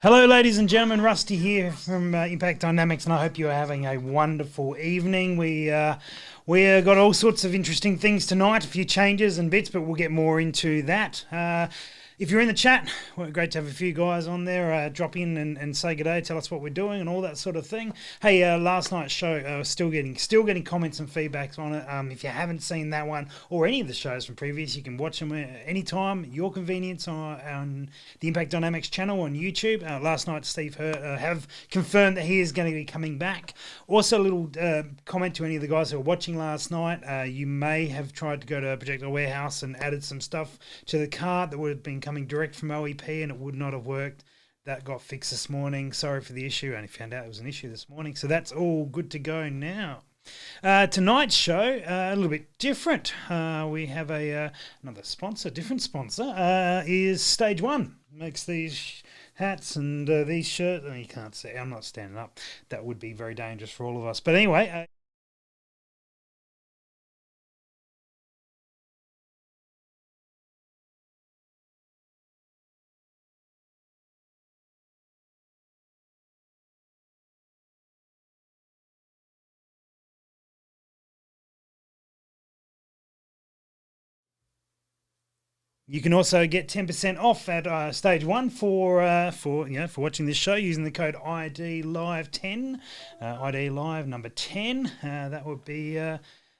Hello, ladies and gentlemen. Rusty here from Impact Dynamics, and I hope you are having a wonderful evening. We got all sorts of interesting things tonight, a few changes and bits, but we'll get more into that. If you're in the chat, well, great to have a few guys on there. Drop in and say good day, tell us what we're doing and all that sort of thing. Hey, last night's show, still getting comments and feedbacks on it. If you haven't seen that one or any of the shows from previous, you can watch them anytime, your convenience on the Impact Dynamics channel on YouTube. Last night, Steve have confirmed that he is going to be coming back. Also, a little comment to any of the guys who were watching last night. You may have tried to go to Projectile Warehouse and added some stuff to the cart that would have been coming direct from OEP and it would not have worked. That got fixed this morning. Sorry for the issue. I only found out it was an issue this morning. So that's all good to go now. Tonight's show, a little bit different. We have another sponsor, different sponsor, is Stage One. Makes these hats and these shirts. You can't see. I'm not standing up. That would be very dangerous for all of us. But anyway... You can also get 10% off at Stage One for watching this show using the code ID Live 10, ID Live number 10. That would be able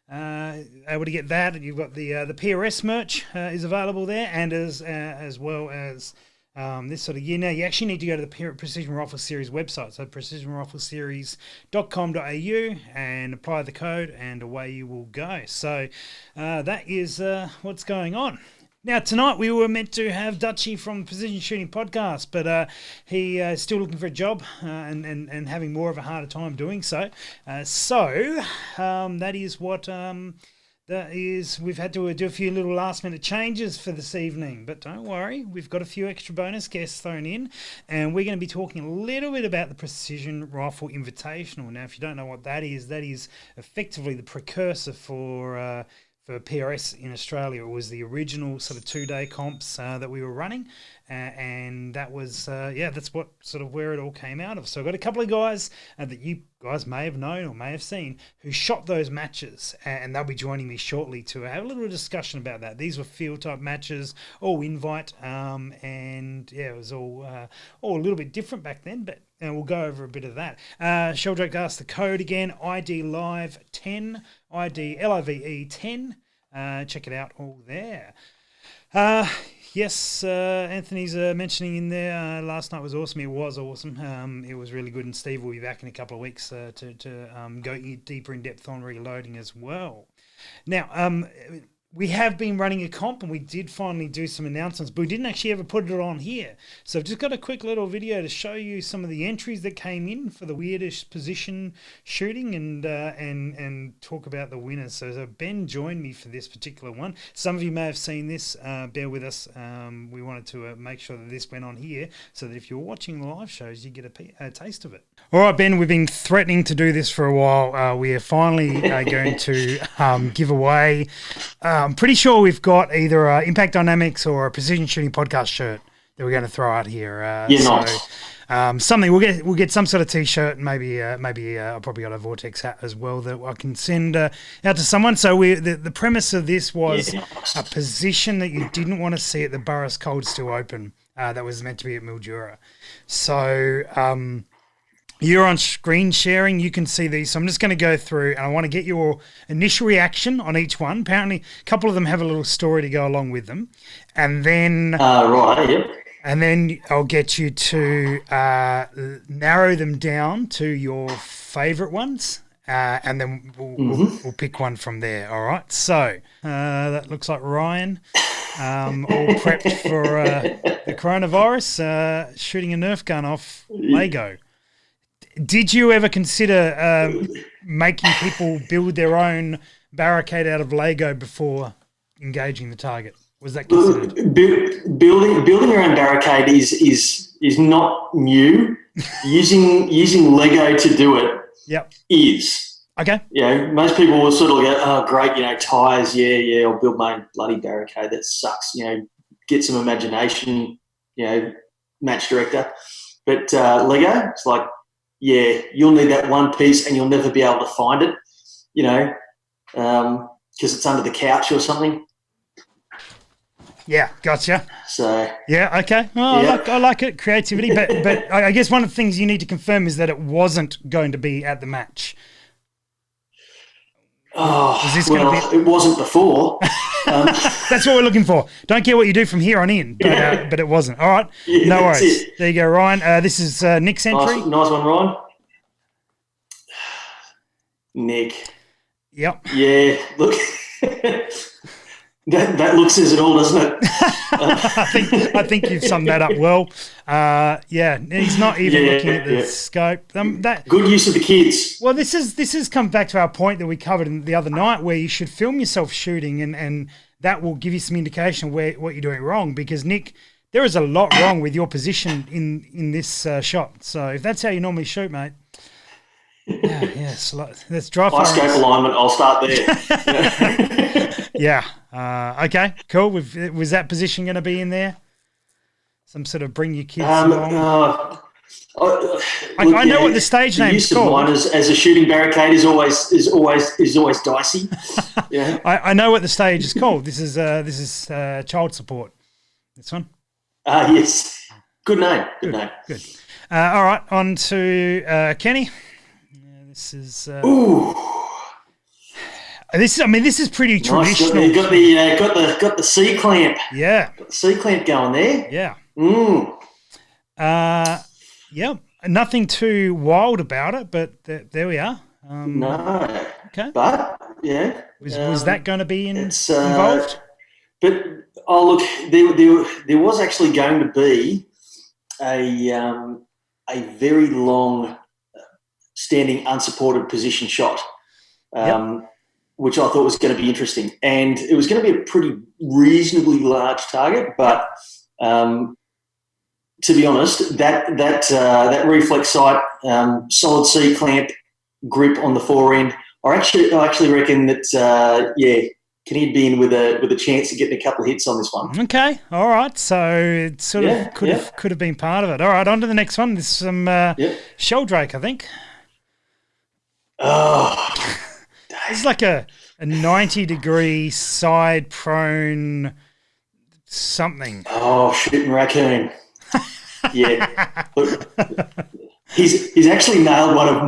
to get that, and you've got the PRS merch is available there, and as well as this sort of year. Now, you actually need to go to the Precision Rifle Series website, so precisionrifleseries.com.au, and apply the code, and away you will go. So that is what's going on. Now, tonight we were meant to have Dutchy from the Precision Shooting Podcast, but he is still looking for a job and having more of a harder time doing so. That is what that is. We've had to do a few little last-minute changes for this evening, but don't worry, we've got a few extra bonus guests thrown in, and we're going to be talking a little bit about the Precision Rifle Invitational. Now, if you don't know what that is effectively the precursor for PRS in Australia. It was the original sort of 2-day comps that we were running, and that was that's what sort of where it all came out of. So I've got a couple of guys that you guys may have known or may have seen who shot those matches, and they'll be joining me shortly to have a little discussion about that. These were field type matches, all invite, and it was all a little bit different back then, but and we'll go over a bit of that. Sheldrake asked the code again, ID Live 10, ID LIVE 10. Check it out all there. Yes, Anthony's mentioning in there, last night was awesome. It was awesome. It was really good, and Steve will be back in a couple of weeks to go deeper in depth on reloading as well. Now, we have been running a comp, and we did finally do some announcements, but we didn't actually ever put it on here. So I've just got a quick little video to show you some of the entries that came in for the weirdest position shooting and talk about the winners. So Ben joined me for this particular one. Some of you may have seen this. Bear with us. We wanted to make sure that this went on here so that if you're watching the live shows, you get a taste of it. All right, Ben, we've been threatening to do this for a while. We are finally going to give away... I'm pretty sure we've got either Impact Dynamics or a Precision Shooting Podcast shirt that we're going to throw out here. Nice. Something we'll get some sort of T-shirt, and maybe I've probably got a Vortex hat as well that I can send out to someone. So the premise of this was a position that you didn't want to see at the Burris Cold Steel Open that was meant to be at Mildura. So. You're on screen sharing. You can see these. So I'm just going to go through and I want to get your initial reaction on each one. Apparently, a couple of them have a little story to go along with them. And then... Right, yep. And then I'll get you to narrow them down to your favourite ones. And then we'll pick one from there. All right. So that looks like Ryan. All prepped for the coronavirus, shooting a Nerf gun off Lego. Did you ever consider making people build their own barricade out of Lego before engaging the target? Was that considered? Building your own barricade is not new. using Lego to do it is. Okay. Most people will sort of go, oh, great, tires, I'll build my own bloody barricade. That sucks, get some imagination, match director. But Lego, it's like, yeah, you'll need that one piece and you'll never be able to find it, because it's under the couch or something. Yeah, gotcha. So yeah, okay. Well, yeah. I like it, creativity. But I guess one of the things you need to confirm is that it wasn't going to be at the match. Oh, it wasn't before. That's what we're looking for. Don't care what you do from here on in, but it wasn't. All right, no worries. There you go, Ryan. This is Nick's entry. Nice one, Ryan. Nick. Yep. Yeah, look. That look says it all, doesn't it? I think you've summed that up well. Yeah, he's not even looking at the scope. Good use of the kids. Well, this has come back to our point that we covered the other night, where you should film yourself shooting, and that will give you some indication what you're doing wrong. Because Nick, there is a lot wrong with your position in this shot. So if that's how you normally shoot, mate. Let's dry fire. My scope alignment, I'll start there. Yeah. Okay, cool. Was that position going to be in there? Some sort of bring your kids along? I know what the stage name is called. Mine as a shooting barricade is always dicey. Yeah. I know what the stage is called. This is child support. This one. Yes. Good name. Good name. Good. All right, on to Kenny. This is. Ooh. This is pretty traditional. You got the C clamp. Yeah. Got the C clamp going there. Yeah. Mm. Yeah. Nothing too wild about it, but there we are. No. Okay. But yeah. Was that going to be involved? But look, there was actually going to be a very long standing unsupported position shot. Which I thought was going to be interesting. And it was going to be a pretty reasonably large target, but to be honest, that reflex sight, solid C clamp grip on the fore end, I actually reckon that Kenny'd be in with a chance of getting a couple of hits on this one. Okay, all right. So it sort of could have been part of it. All right, on to the next one. This is some Sheldrake, I think. Oh. It's like a 90-degree side prone something. Oh, shooting raccoon. Yeah. Look, he's actually nailed one of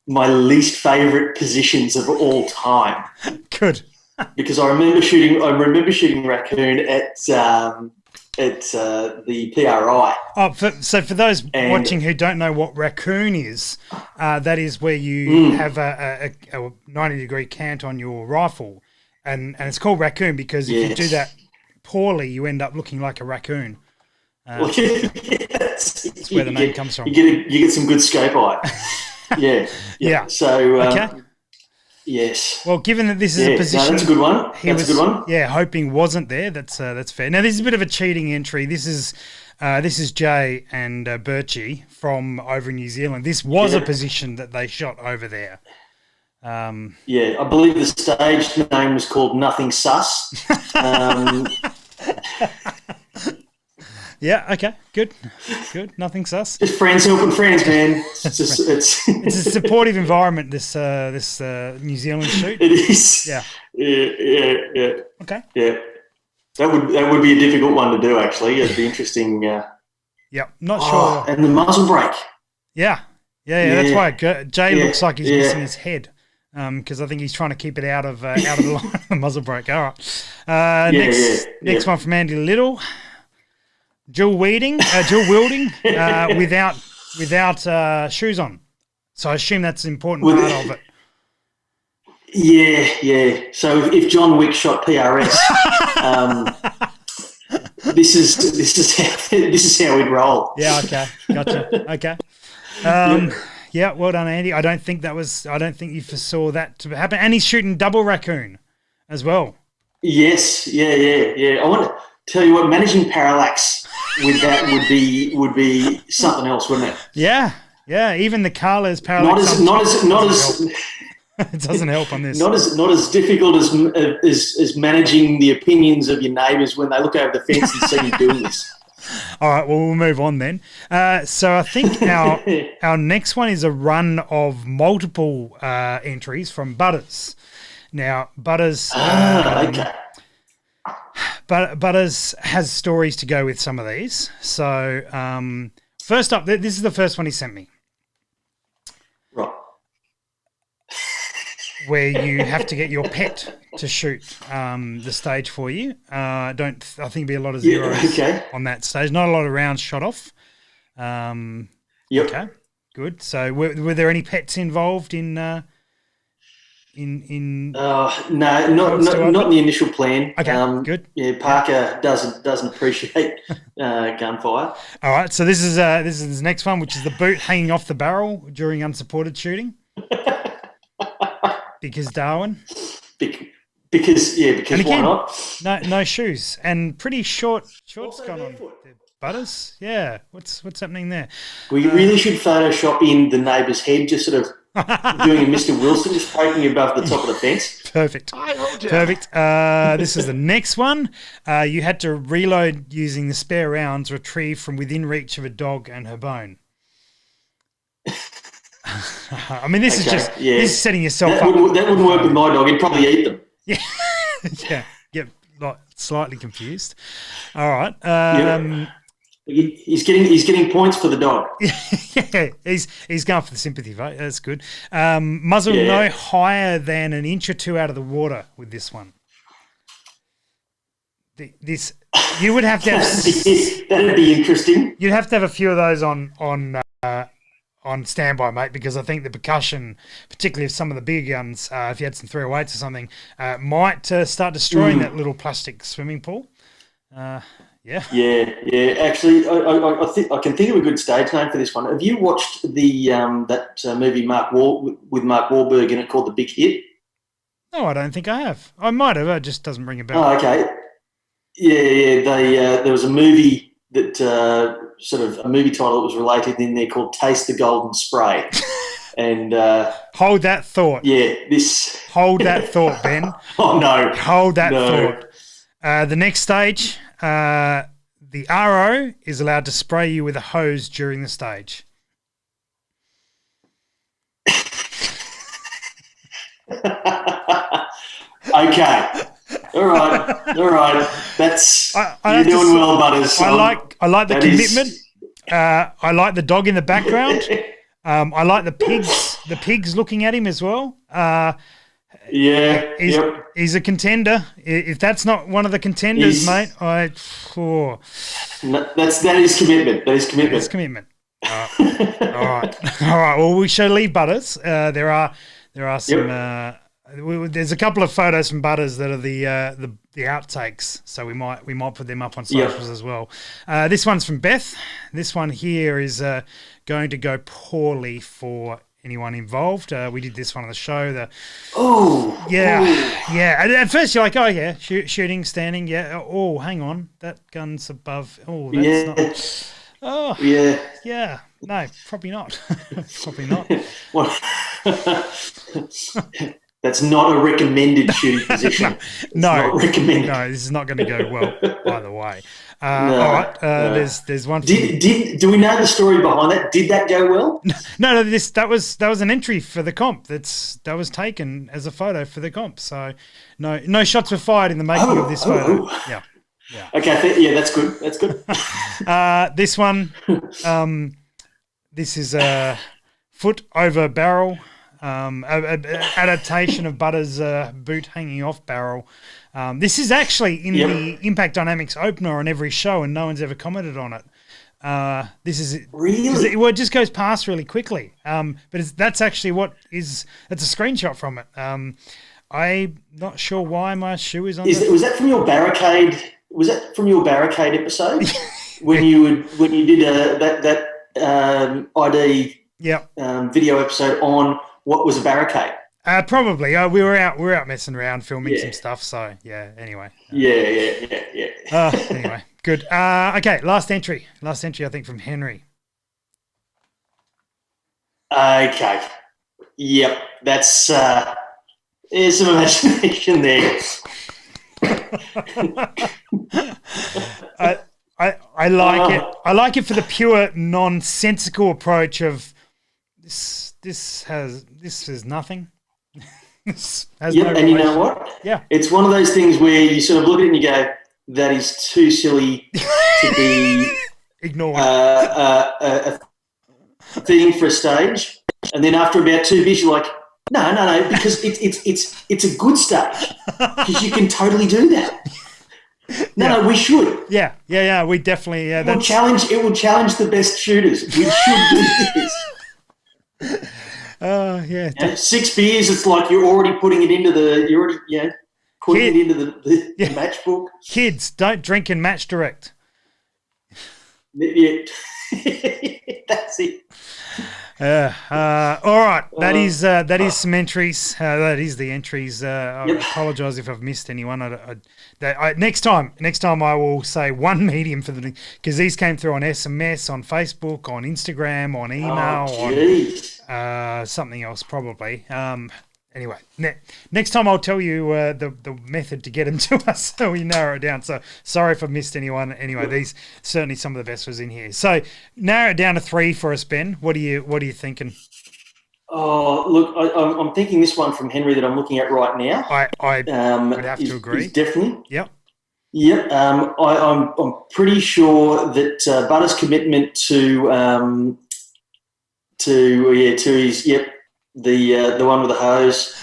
my least favourite positions of all time. Good. Because I remember shooting raccoon at the PRI. So for those watching who don't know what raccoon is, that is where you have a 90-degree cant on your rifle, and it's called raccoon because if you do that poorly, you end up looking like a raccoon. That's where the name comes from. You get some good scope eye. Yeah. So okay. Yes. Well, given that this is a position, that's a good one. That's a good one. Yeah, hoping wasn't there. That's fair. Now this is a bit of a cheating entry. This is Jay and Birchie from over in New Zealand. This was a position that they shot over there. I believe the stage name was called Nothing Sus. Yeah. Okay. Good. Nothing sus. Just friends helping friends, man. It's a supportive environment. This New Zealand shoot. It is. Yeah. Yeah. Okay. Yeah. That would be a difficult one to do. Actually, it'd be interesting. Yeah. Not sure. And the muzzle brake. Yeah. That's why Jay looks like he's missing his head. Because I think he's trying to keep it out of the line of the muzzle brake. All right. Next one from Andy Little. Dual wielding without shoes on. So I assume that's an important part of it. Yeah. So if John Wick shot PRS, this is how we'd roll. Yeah. Okay. Gotcha. Okay. Yeah. Well done, Andy. I don't think you foresaw that to happen. And he's shooting double raccoon as well. Yes. Yeah. I want to tell you what, managing parallax with that would be something else, wouldn't it? Yeah. Even the Carla's parallax. Not as it doesn't help on this. Not as difficult as managing the opinions of your neighbours when they look over the fence and see you doing this. All right, well, we'll move on then. So I think our next one is a run of multiple entries from Butters. Now, Butters... Okay. But Butters has stories to go with some of these. So first up, this is the first one he sent me. Right. Where you have to get your pet to shoot the stage for you. I think there'll be a lot of zeros on that stage. Not a lot of rounds shot off. Yep. Okay, good. So were there any pets involved in no, not in the initial plan. Okay, good. Yeah, Parker doesn't appreciate gunfire. All right, so this is the next one, which is the boot hanging off the barrel during unsupported shooting. Because Darwin. Because again, why not? No shoes and pretty shorts gone on. Butters, yeah. What's happening there? We really should Photoshop in the neighbour's head, just sort of doing a Mr. Wilson, just poking above the top of the fence. Perfect. Perfect. This is the next one. You had to reload using the spare rounds retrieved from within reach of a dog and her bone. I mean, this is setting yourself up. That wouldn't work with my dog. He'd probably eat them. Yeah, yeah. Get slightly confused. All right. He's getting points for the dog. Yeah, he's going for the sympathy vote. That's good. Muzzle no higher than an inch or two out of the water with this one. This you would have to have. That'd be interesting. You'd have to have a few of those on standby, mate, because I think the percussion, particularly of some of the bigger guns, if you had some 308s or something, might start destroying that little plastic swimming pool. Yeah. Actually, I can think of a good stage name for this one. Have you watched the that movie with Mark Wahlberg in it called The Big Hit? No, I don't think I have. I might have. It just doesn't ring a bell. Oh, okay. Yeah. There was a movie that sort of a movie title that was related in there called Taste the Golden Spray. And hold that thought. Yeah, hold that thought, Ben. Oh no. Hold that thought. The next stage, the RO is allowed to spray you with a hose during the stage. Okay. All right. That's you're doing well, Butters. I like the commitment. I like the dog in the background. I like the pigs looking at him as well. He's a contender. If that's not one of the contenders, mate, that is commitment. That is commitment. It's commitment. All right. Well, we shall leave Butters. There are some. There's a couple of photos from Butters that are the outtakes, so we might put them up on socials as well. This one's from Beth. This one here is going to go poorly for anyone involved. We did this one on the show. At first you're like, oh yeah, shooting, standing. Yeah. Oh, hang on, that gun's above. Oh, that's not. Oh, yeah. No, probably not. Probably not. Well, that's not a recommended shooting position. No, not recommended. No, this is not going to go well either way. All right, there's one. Do we know the story behind that? Did that go well? No. That was an entry for the comp. That was taken as a photo for the comp. So no shots were fired in the making of this photo. Yeah. Okay. That's good. That's good. This one. This is a foot over barrel. Adaptation of Butters' boot hanging off barrel. This is actually in the Impact Dynamics opener on every show, and no one's ever commented on it. This is really it just goes past really quickly. But that's actually that's a screenshot from it. I'm not sure why my shoe is on. Was that from your barricade? Was that from your barricade episode when you did that ID video episode on what was a barricade? Probably. We were out messing around, filming some stuff. So yeah. Anyway. Yeah. Anyway, good. Okay. Last entry. I think from Henry. Okay. Yep. That's there's some imagination there. I like it. I like it for the pure nonsensical approach of this. This is nothing. This has Yep, no and you know relation. what? Yeah. It's one of those things where you sort of look at it and you go, that is too silly to be Ignored. a thing for a stage. And then after about 2 beers, you're like, no, because it's a good stage because you can totally do that. No, we should. Yeah. We definitely. Yeah, It will challenge the best shooters. We should do this. Yeah. 6 beers, it's like you're already putting it into the match book. Kids, don't drink and match direct. Yeah. That's it. All right, that is some entries. That is the entries. I apologise if I've missed anyone. Next time I will say one medium for the, because these came through on SMS, on Facebook, on Instagram, on email, on something else probably. Anyway, next time I'll tell you the method to get them to us, so we narrow it down. So sorry if I missed anyone. Anyway, these certainly some of the best was in here. So narrow it down to 3 for us, Ben. What are you thinking? Oh, look, I'm thinking this one from Henry that I'm looking at right now. I would have to agree. Definitely. Yep. Yep. I'm pretty sure that Butter's commitment to his the one with the hose.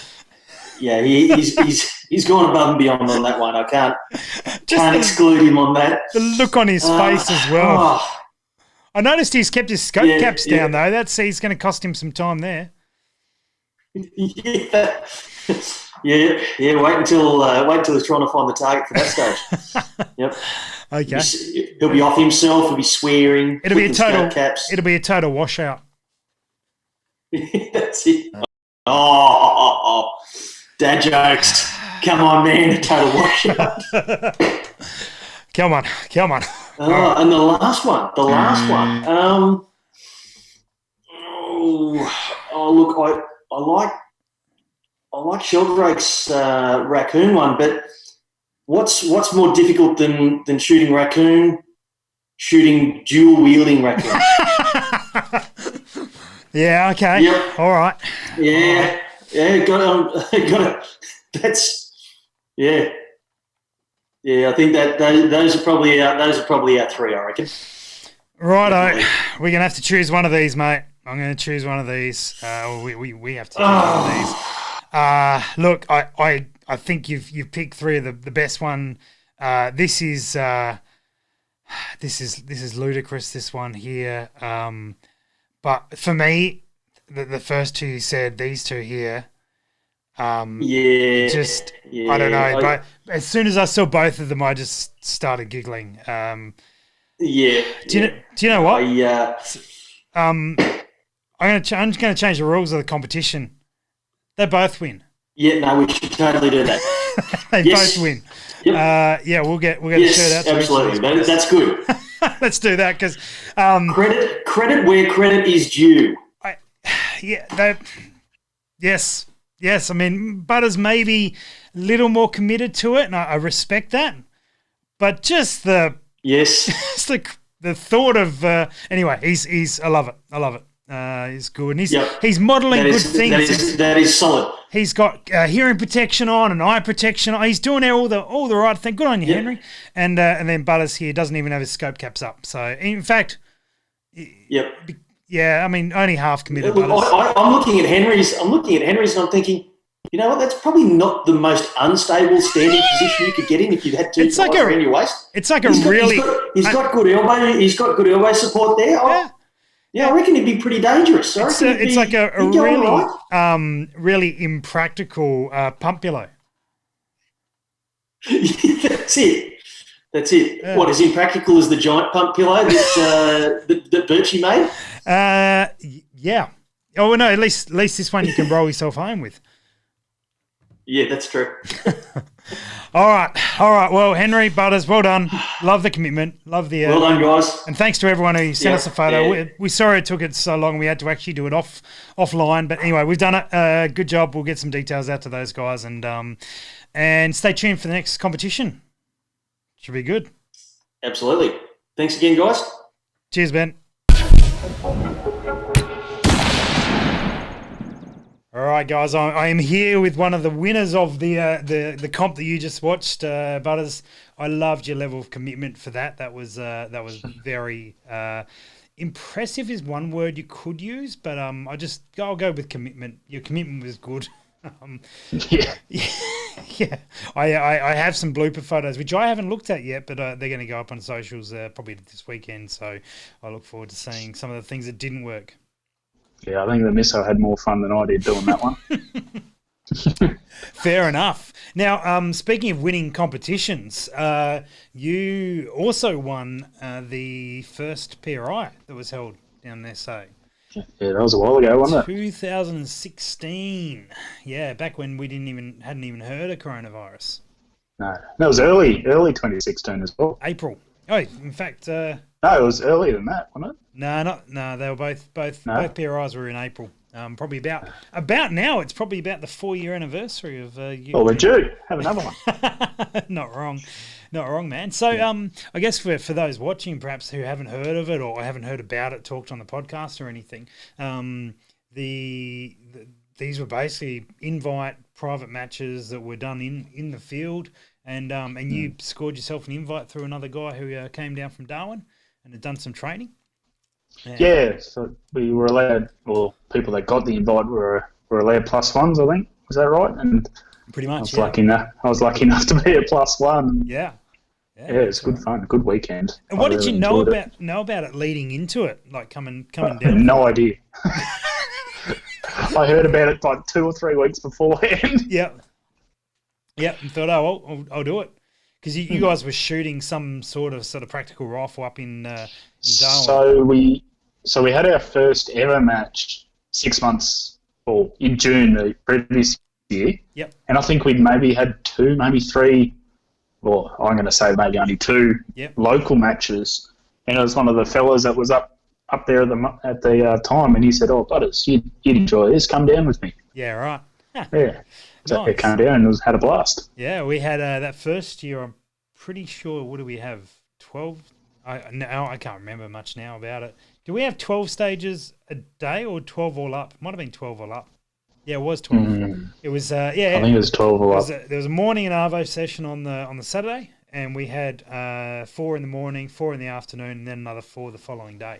Yeah, he's gone above and beyond on that one. I can't exclude him on that. The look on his face as well. I noticed he's kept his scope caps down though. He's going to cost him some time there. Yeah. Wait until he's trying to find the target for that stage. Yep. Okay. He'll be off himself. He'll be swearing. It'll be a total washout. That's it. Oh, dad jokes. Come on, man. Total washout. Come on. And the last one. Look, I like Sheldrake's raccoon one, but what's more difficult than shooting raccoon? Shooting dual wielding raccoon. Yeah. Okay. Yep. All right. Yeah. Yeah. Got. That's. Yeah. Yeah. I think that those are probably our 3. I reckon. Righto. We're gonna have to choose one of these, mate. I'm gonna choose one of these. We have to choose one of these. Look, I think you've picked 3 of the best one. This is ludicrous. This one here. But for me, the first 2 you said, these 2 here, I don't know. But as soon as I saw both of them, I just started giggling. Do you know what? I'm just going to change the rules of the competition. They both win. Yeah, no, we should totally do that. They both win. Yep. We'll get a shirt out to absolutely. That's good. Let's do that because credit where credit is due. Yes. I mean, Butters maybe a little more committed to it, and I respect that. But just the thought of anyway, he's I love it. He's good, and he's modelling good things. That is solid. He's got hearing protection on and eye protection on. He's doing all the right thing. Good on you, Henry. And then Butters here doesn't even have his scope caps up. So in fact, I mean, only half committed. Look, I'm looking at Henry's. And I'm thinking, you know what? That's probably not the most unstable standing position you could get in if you had 2 guys around your waist. It's like he's got good elbow. He's got good elbow support there. Yeah, I reckon it'd be pretty dangerous. It's like a really, really impractical pump pillow. That's it. Yeah. What, as impractical as the giant pump pillow that Birchie made? Yeah. Oh, well, no, at least this one you can roll yourself home with. Yeah, that's true. All right. Well, Henry, Butters, well done. Love the commitment. Love the. Well done, guys. And thanks to everyone who sent us a photo. Yeah. We sorry it took it so long. We had to actually do it offline. But anyway, we've done it. Good job. We'll get some details out to those guys and stay tuned for the next competition. Should be good. Absolutely. Thanks again, guys. Cheers, Ben. All right, guys, I am here with one of the winners of the comp that you just watched, Butters. I loved your level of commitment for that. That was very impressive. Is one word you could use, but I'll go with commitment. Your commitment was good. Yeah. Yeah, I have some blooper photos which I haven't looked at yet, but they're going to go up on socials probably this weekend. So I look forward to seeing some of the things that didn't work. Yeah, I think the Misso had more fun than I did doing that one. Fair enough. Now, speaking of winning competitions, you also won the first PRI that was held down in SA. Yeah, that was a while ago, wasn't it? 2016. Yeah, back when we hadn't even heard of coronavirus. No, that was early 2016 as well. April. Oh, in fact, No, it was earlier than that, wasn't it? No. They were both PRIs were in April. Probably about now. It's probably about the 4-year anniversary of you. Oh, we're due. Have another one. Not wrong, man. So, I guess for those watching, perhaps who haven't heard of it or haven't heard about it talked on the podcast or anything, these were basically invite private matches that were done in the field, and you scored yourself an invite through another guy who came down from Darwin and had done some training. Yeah, so we were allowed, or people that got the invite were allowed +1s, I think. Was that right? And pretty much. I was lucky enough to be a +1. Yeah. Yeah, it's good fun, good weekend. And what did you know about it leading into it, like coming down? I had no idea. I heard about it like 2 or 3 weeks beforehand. Yeah, and thought, I'll do it. Because you guys were shooting some sort of practical rifle up in Darwin. So we had our first ever match 6 months, or in June the previous year. Yep. And I think we'd maybe had 2, maybe 3, or I'm going to say maybe only 2 local matches. And it was one of the fellas that was up there at the time, and he said, "Oh, Butters, you'd enjoy this. Come down with me." Yeah, right. Yeah. So Nice. it came down and had a blast. Yeah, we had that first year. I'm pretty sure. What do we have? 12. I can't remember much now about it. Do we have 12 stages a day or 12 all up? Might have been 12 all up. Yeah, it was 12. It was I think it was 12 all up. There was a morning and arvo session on the Saturday, and we had 4 in the morning, 4 in the afternoon, and then another 4 the following day.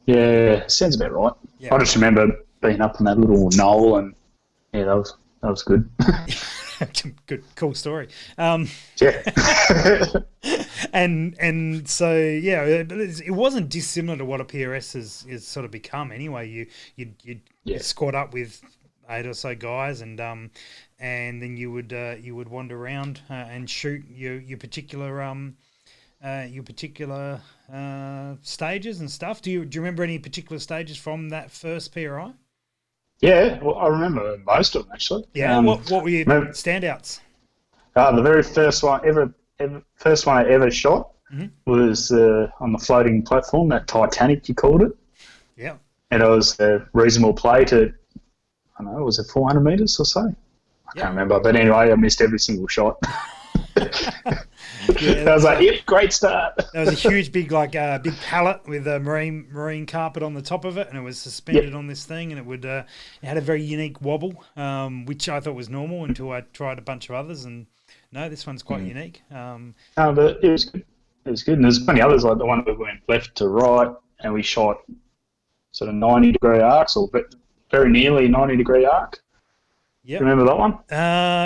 Yeah, sounds about right. Yeah. I just remember being up on that little knoll, and yeah, that was good. Good, cool story. Yeah. and so it wasn't dissimilar to what a PRS has sort of become. Anyway, you'd squad up with 8 or so guys, and then you would wander around and shoot your particular stages and stuff. Do you remember any particular stages from that first PRI? Yeah, well, I remember most of them actually. Yeah, what were your standouts? The very first one I ever shot was on the floating platform, that Titanic you called it. Yeah. And it was a reasonable play to, I don't know, was it 400 metres or so? I can't remember, but anyway, I missed every single shot. I was like, yep, great start. There was a huge, big pallet with a marine carpet on the top of it, and it was suspended on this thing, and it had a very unique wobble, which I thought was normal until I tried a bunch of others, and no, this one's quite unique. But it was good. It was good, and there's plenty others like the one that went left to right, and we shot sort of 90-degree arcs, or very nearly 90-degree arc. Yep. Remember that one?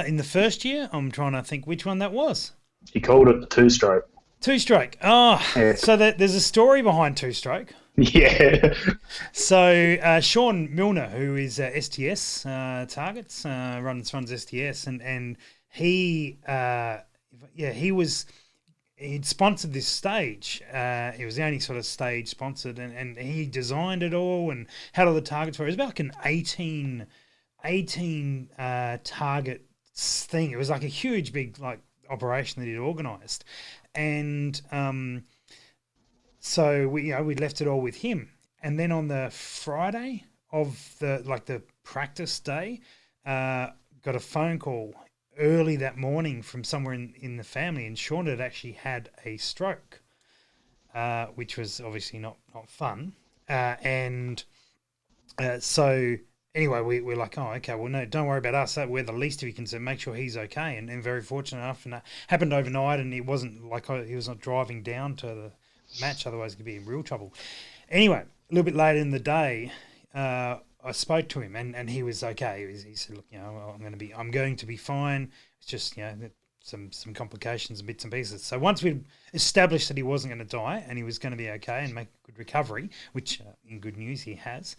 In the first year, I'm trying to think which one that was. He called it the two-stroke. Two-stroke. Oh, yeah. So there's a story behind two-stroke. Yeah. So Sean Milner, who is STS Targets, runs STS, and he'd sponsored this stage. It was the only sort of stage sponsored, and he designed it all and had all the targets for it. It was about like an 18 target thing. It was like a huge, big operation that he'd organised, and so we left it all with him. And then on the Friday of the practice day, got a phone call early that morning from somewhere in the family, and Sean had actually had a stroke. which was obviously not fun. So anyway, we're like, oh, okay, well, no, don't worry about us. We're the least of your concern. Make sure he's okay. And very fortunate enough, and that happened overnight, and it wasn't like he was not driving down to the match, otherwise he could be in real trouble. Anyway, a little bit later in the day, I spoke to him, and he was okay. He said, look, I'm going to be fine. It's just, some complications and bits and pieces. So once we'd established that he wasn't going to die and he was going to be okay and make a good recovery, which in good news he has,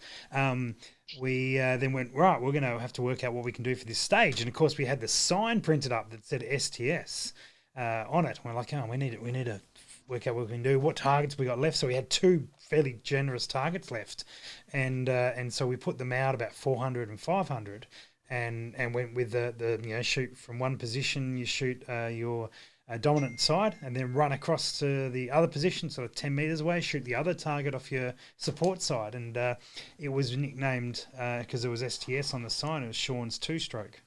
we then went, right, we're going to have to work out what we can do for this stage. And of course we had the sign printed up that said STS on it. And we're like, oh, we need to work out what we can do, what targets we got left. So we had 2 fairly generous targets left. And so we put them out about 400 and 500. And went with the shoot from one position, you shoot your dominant side, and then run across to the other position, sort of 10 metres away, shoot the other target off your support side. And it was nicknamed, because there was STS on the sign, it was Sean's 2-stroke.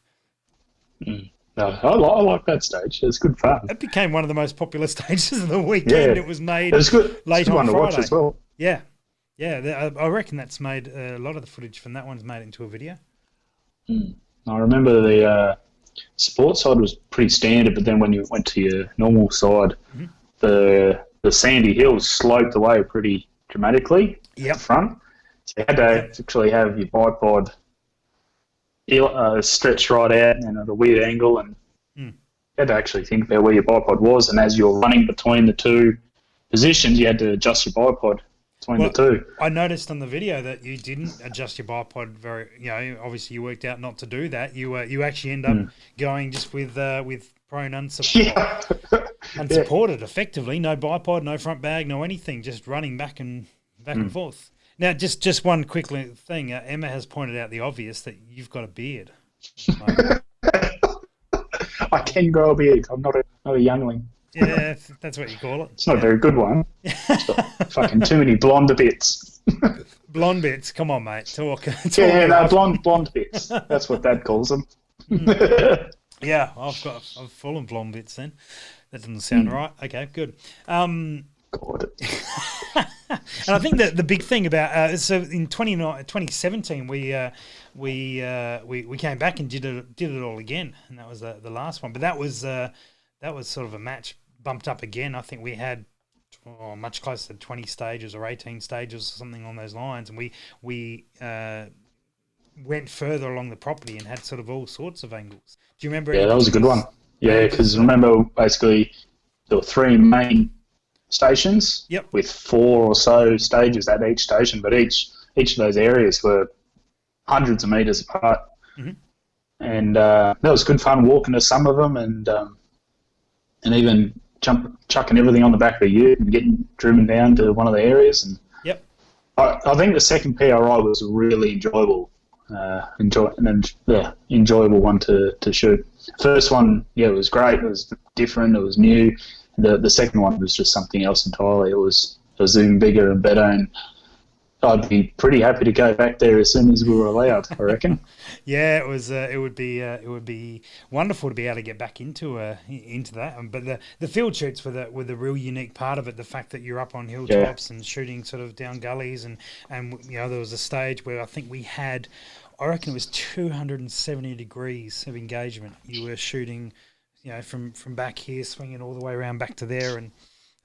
No, I like that stage. It's good fun. It became one of the most popular stages of the weekend. Yeah. It was made good. late on Friday. To watch as well. Yeah. I reckon that's made a lot of the footage from that one's made into a video. I remember the support side was pretty standard, but then when you went to your normal side, the sandy hills sloped away pretty dramatically at the front. So you had to actually have your bipod stretched right out and at a weird angle, and you had to actually think about where your bipod was. And as you're running between the 2 positions, you had to adjust your bipod between the 2. I noticed on the video that you didn't adjust your bipod very. Obviously you worked out not to do that. You actually end up going just with prone unsupported, unsupported effectively. No bipod, no front bag, no anything. Just running back and forth. Now, just one quick thing. Emma has pointed out the obvious that you've got a beard. I can grow a beard. I'm not a youngling. Yeah, that's what you call it. It's not a very good one. It's got fucking too many blonde bits. Blonde bits? Come on, mate. Talk blonde bits. That's what Dad calls them. Yeah, I've full of blonde bits then. That doesn't sound right. Okay, good. God. And I think that the big thing about so in 2017 we came back and did it all again, and that was the last one. But that was sort of a match bumped up again. I think we had much closer to 20 stages or 18 stages or something on those lines, and we went further along the property and had sort of all sorts of angles. Do you remember? Yeah, that was a good one. Yeah, because remember basically there were 3 main stations with 4 or so stages at each station, but each of those areas were hundreds of metres apart. And that was good fun walking to some of them, and even chucking everything on the back of a ute and getting driven down to one of the areas. And I think the second PRI was really enjoyable. Enjoyable one to shoot. First one, it was great. It was different. It was new. The second one was just something else entirely. It was even bigger and better, and I'd be pretty happy to go back there as soon as we were allowed, I reckon. Yeah, it was. It would be wonderful to be able to get back into that. But the field shoots were the real unique part of it. The fact that you're up on hilltops and shooting sort of down gullies, and there was a stage where I think we had, I reckon it was 270 degrees of engagement. You were shooting, from back here, swinging all the way around back to there, and.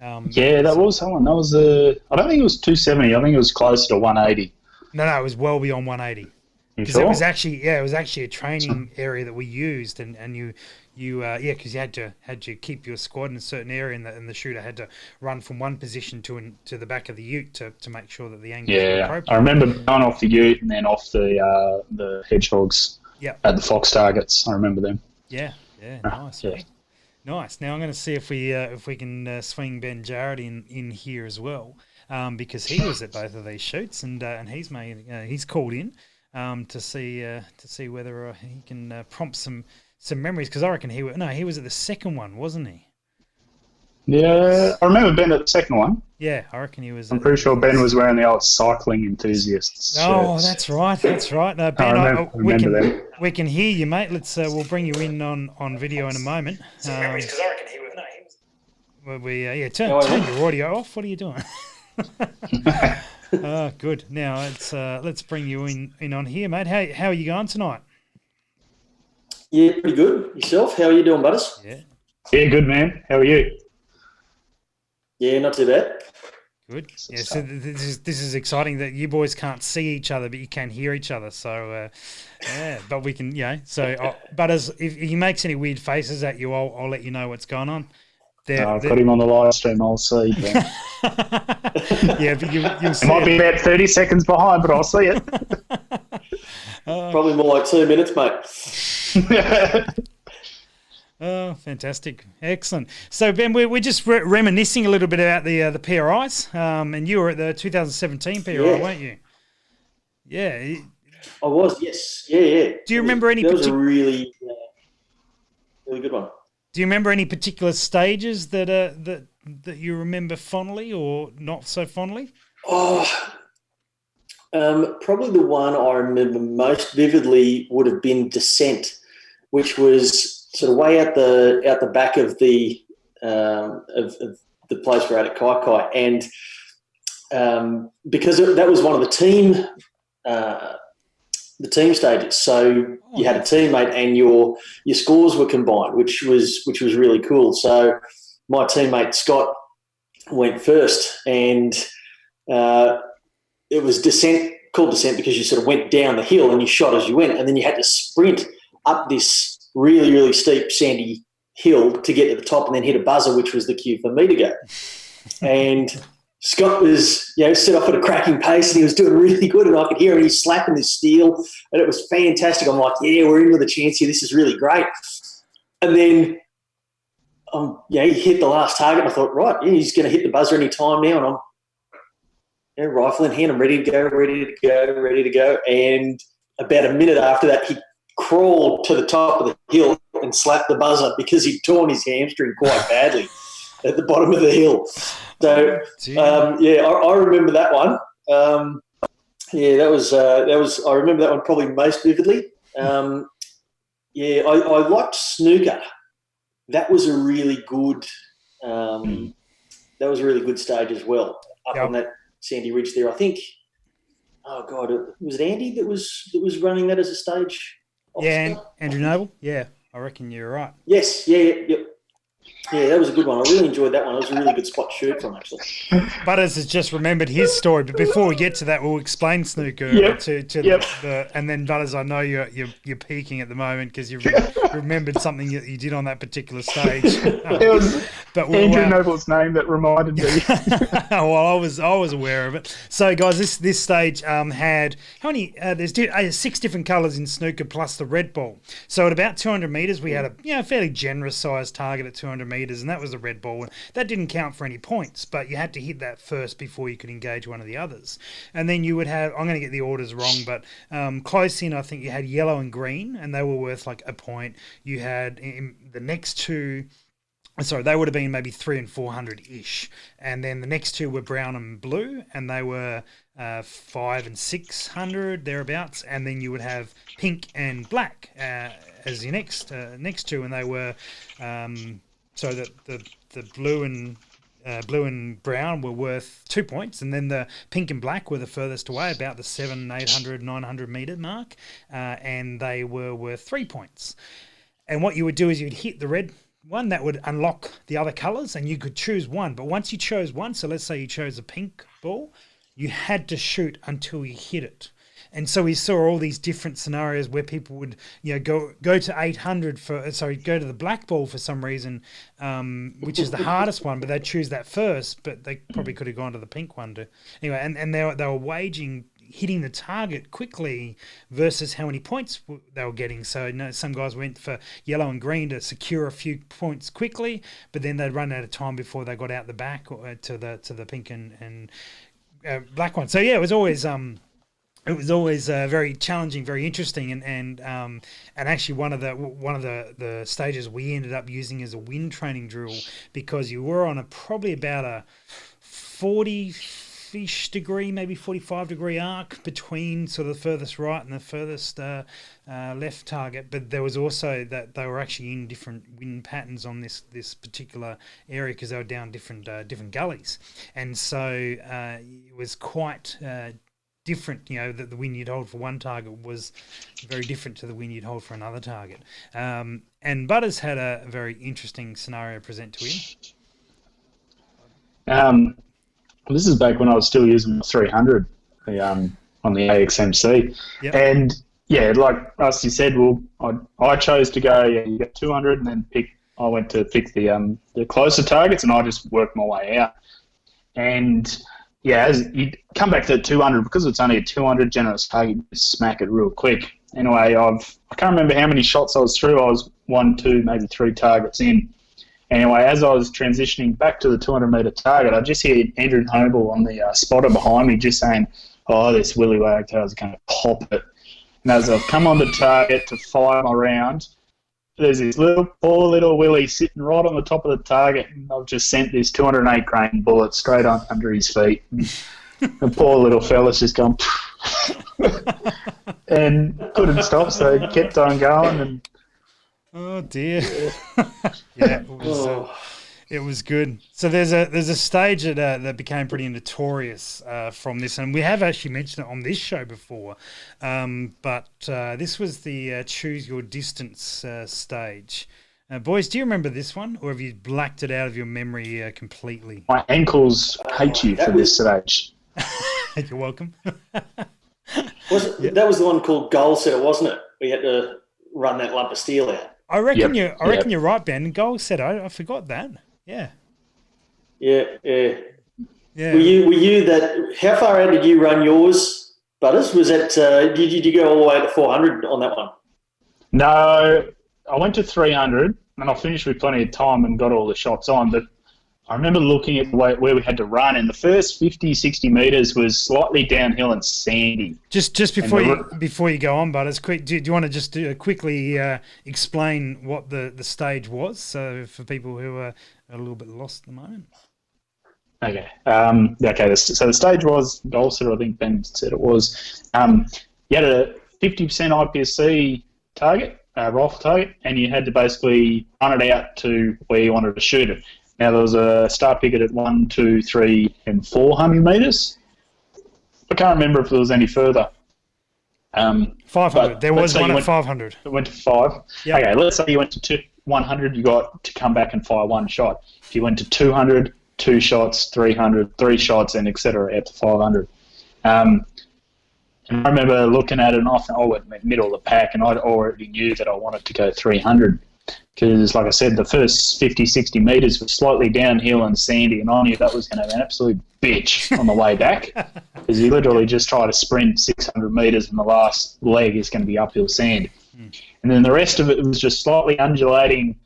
That was someone. That was I don't think it was 270. I think it was closer to 180. No, it was well beyond 180. Because it was actually a training area that we used, and you because you had to keep your squad in a certain area, and the shooter had to run from one position to the back of the ute to make sure that the angle was appropriate. I remember going off the ute and then off the hedgehogs at the fox targets. I remember them. Yeah, nice. Yeah. Nice. Now I'm going to see if we can swing Ben Jarrett in here as well, because he was at both of these shoots, and he's called in to see whether he can prompt some memories, because I reckon he was at the second one, wasn't he? Yeah, I remember Ben at the second one. Yeah, I reckon he was. I'm pretty sure Ben was wearing the old cycling enthusiasts. Oh, shirts. That's right. No, Ben, I remember we can hear you, mate. Let's we'll bring you in on video in a moment. Because I reckon he was. Well, turn your audio off. What are you doing? Oh, good. Now let's bring you in on here, mate. How are you going tonight? Yeah, pretty good. Yourself? How are you doing, Butters? Yeah, good, man. How are you? Yeah, not too bad. Good. Yeah, so this is exciting that you boys can't see each other, but you can hear each other. So, but we can, So, but if he makes any weird faces at you, I'll let you know what's going on. I've got him on the live stream. I'll see. Yeah, but you'll see. It might be about 30 seconds behind, but I'll see it. Probably more like 2 minutes, mate. Oh, fantastic. Excellent. So, Ben, we're just reminiscing a little bit about the PRIs, and you were at the 2017 PRI, weren't you? Yeah. I was, yes. Yeah. Do you remember any... That was a really good one. Do you remember any particular stages that you remember fondly or not so fondly? Oh, probably the one I remember most vividly would have been Descent, which was sort of way out the back of the place we're at Kai, and because that was one of the team stages. So you had a teammate and your scores were combined, which was really cool. So my teammate Scott went first, and it was called Descent because you sort of went down the hill and you shot as you went, and then you had to sprint up this really, really steep sandy hill to get to the top and then hit a buzzer, which was the cue for me to go. And Scott was, set off at a cracking pace, and he was doing really good, and I could hear him. He's slapping this steel, and it was fantastic. I'm like, yeah, we're in with a chance here. This is really great. And then, he hit the last target, and I thought, right, he's going to hit the buzzer any time now, and I'm rifle in hand. I'm ready to go. And about a minute after that, he crawled to the top of the hill and slapped the buzzer because he'd torn his hamstring quite badly at the bottom of the hill. So, I remember that one. That was. I remember that one probably most vividly. I liked snooker. That was a really good. That was a really good stage as well. Up on that sandy ridge there, I think. Oh God, was it Andy that was running that as a stage? Yeah, Andrew Noble. Yeah, I reckon you're right. Yes. Yep. Yeah, that was a good one. I really enjoyed that one. It was a really good spot to shoot from, actually. Butters has just remembered his story, but before we get to that, we'll explain snooker and then Butters, I know you're peaking at the moment because you've remembered something that you did on that particular stage. It was Andrew Noble's name that reminded me. Well, I was aware of it. So, guys, this stage had how many? There's 6 different colours in snooker plus the red ball. So at about 200 metres, we had a fairly generous sized target at 200 metres, and that was the red ball. And that didn't count for any points, but you had to hit that first before you could engage one of the others. And then you would have, I'm going to get the orders wrong, but close in, I think you had yellow and green, and they were worth like a point. You had the next two. Sorry, they would have been maybe 300 and 400-ish. And then the next two were brown and blue, and they were 500 and 600, thereabouts. And then you would have pink and black as your next two, and they were so that the blue and brown were worth 2 points, and then the pink and black were the furthest away, about the 700, 800, 900 metre mark, and they were worth 3 points. And what you would do is you'd hit the red one, that would unlock the other colours, and you could choose one. But once you chose one, so let's say you chose a pink ball, you had to shoot until you hit it. And so we saw all these different scenarios where people would, go to 800 go to the black ball for some reason, which is the hardest one, but they'd choose that first, but they probably could have gone to the pink one to, anyway. And they were waging hitting the target quickly versus how many points they were getting. So some guys went for yellow and green to secure a few points quickly, but then they'd run out of time before they got out the back or to the pink and black one. So yeah, it was always very challenging, very interesting, and actually one of the stages we ended up using as a wind training drill, because you were on probably about a 40 45-ish degree, maybe 45-degree arc between sort of the furthest right and the furthest left target. But there was also that they were actually in different wind patterns on this particular area because they were down different gullies, and so it was quite different. The wind you'd hold for one target was very different to the wind you'd hold for another target. And Butters had a very interesting scenario present to him. This is back when I was still using the 300 on the AXMC. Yep. And, yeah, like Rusty said, I chose to go, you get 200 and then I went to pick the closer targets and I just worked my way out. And, yeah, as you come back to 200, because it's only a 200 generous target, you just smack it real quick. Anyway, I can't remember how many shots I was through. I was 1, 2, maybe 3 targets in. Anyway, as I was transitioning back to the 200-metre target, I just hear Andrew Noble on the spotter behind me just saying, this Willie Wagtail is going to pop it. And as I've come on the target to fire my round, there's this poor little Willie sitting right on the top of the target, and I've just sent this 208 grain bullet straight under his feet. The poor little fella's just gone and couldn't stop, so kept on going. And oh dear, yeah, it was good. So there's a stage that became pretty notorious from this, and we have actually mentioned it on this show before. But this was the choose your distance stage. Boys, do you remember this one, or have you blacked it out of your memory completely? My ankles hate you for this stage. You're welcome. That was the one called Goal Setter, wasn't it? We had to run that lump of steel out. I reckon you're right, Ben. Goal Setter. I forgot that. Yeah. Yeah. Yeah. Were you that? How far out did you run yours, Butters? Was that? Did you go all the way to 400 on that one? No, I went to 300 and I finished with plenty of time and got all the shots on. But I remember looking at where we had to run, and the first 50, 60 metres was slightly downhill and sandy. Just before you go on, Butters, quick, do you want to just quickly explain what the stage was, so for people who are a little bit lost at the moment? Okay. So the stage was Goal Setter, I think Ben said it was. You had a 50% IPSC target, rifle target, and you had to basically run it out to where you wanted to shoot it. Now, there was a start picket at 1, 2, 3, and 400 metres. I can't remember if there was any further. 500. There was one at 500. It went to 5. Yep. Okay, let's say you went to 100, you got to come back and fire 1 shot. If you went to 200, 2 shots, 300, 3 shots, and etc. out to 500. And I remember looking at it, and I went middle of the pack, and I already knew that I wanted to go 300. Because, like I said, the first 50, 60 metres was slightly downhill and sandy, and I knew that was going to be an absolute bitch on the way back. Because you literally just try to sprint 600 metres, and the last leg is going to be uphill sand. And then the rest of it was just slightly undulating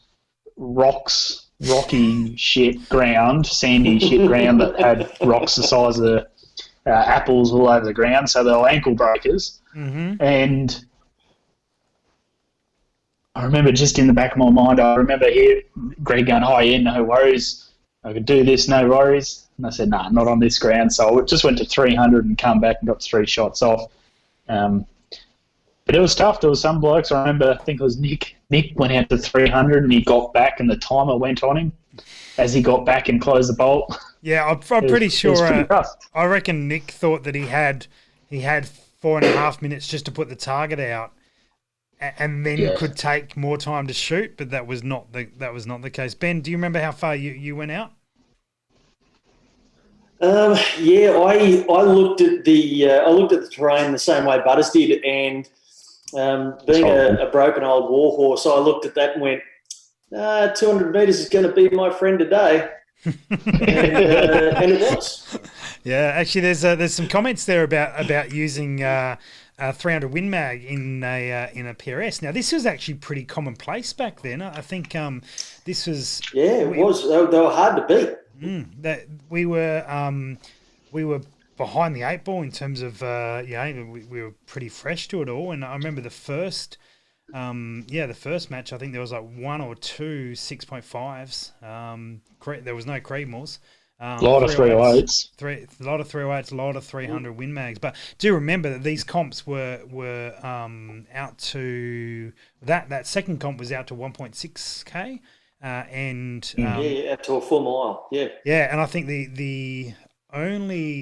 rocky shit ground, sandy shit ground that had rocks the size of apples all over the ground, so they were ankle breakers. Mm-hmm. And I remember just in the back of my mind, I remember Greg going, no worries. I could do this, no worries. And I said, nah, not on this ground. So I just went to 300 and come back and got 3 shots off. But it was tough. There was some blokes, I remember, I think it was Nick. Nick went out to 300 and he got back and the timer went on him as he got back and closed the bolt. Yeah, I'm pretty sure. I reckon Nick thought that he had 4.5 minutes just to put the target out, and then could take more time to shoot. But that was not the case. Ben, do you remember how far you went out? I looked at the terrain the same way Butters did, and being a broken old warhorse, I looked at that and went, 200 metres is going to be my friend today. and it was. Yeah, actually, there's some comments there about using 300 Win Mag in a PRS. Now, this was actually pretty commonplace back then. I think this was. Yeah, it was. They were hard to beat. That we were behind the 8 ball in terms of we were pretty fresh to it all. And I remember the first match, I think there was like 1 or 2 6.5s. There was no Creedmoors. A lot of 308s. A lot of 308s, a lot of 300 Win Mags. But do remember that these comps were out to that second comp was out to 1.6k, and out to a full mile. Yeah, and I think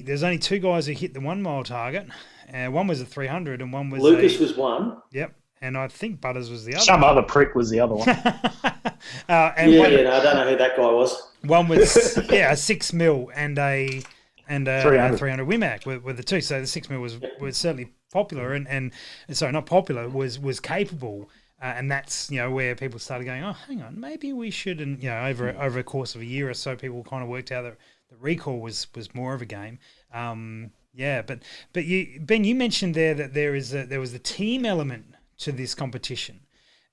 there's only two guys who hit the 1 mile target. One was a 300, and one was Lucas was one. Yep, and I think Butters was the other. Some other prick was the other one. I don't know who that guy was. One was a 6 mil and a 300 Win Mag were the two. So the 6 mil was certainly popular and sorry, not popular, was capable. And that's where people started going, oh, hang on, maybe we should. And over a course of a year or so, people kind of worked out that the recall was more of a game. But Ben, you mentioned there that there was a team element to this competition,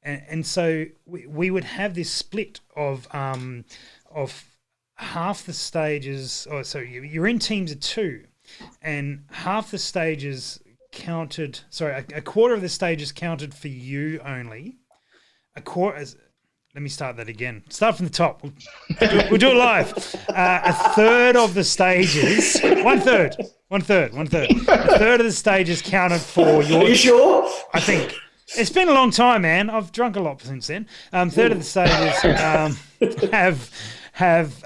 and so we would have this split of half the stages. Or so you're in teams of 2, and half the stages counted. Sorry, a quarter of the stages counted for you only. A quarter. Let me start that again. Start from the top. We'll do it live. A third of the stages. One third. A third of the stages counted for your. Are you sure? I think. It's been a long time, man. I've drunk a lot since then. Third of the stages have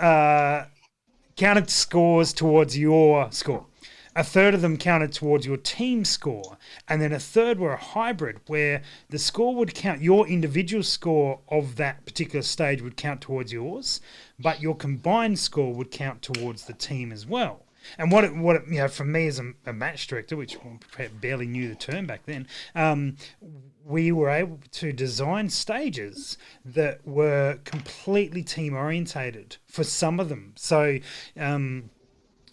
counted scores towards your score. A third of them counted towards your team score, and then a third were a hybrid where the score would count, your individual score of that particular stage would count towards yours, but your combined score would count towards the team as well. And what it for me as a match director, which I barely knew the term back then, we were able to design stages that were completely team orientated for some of them. So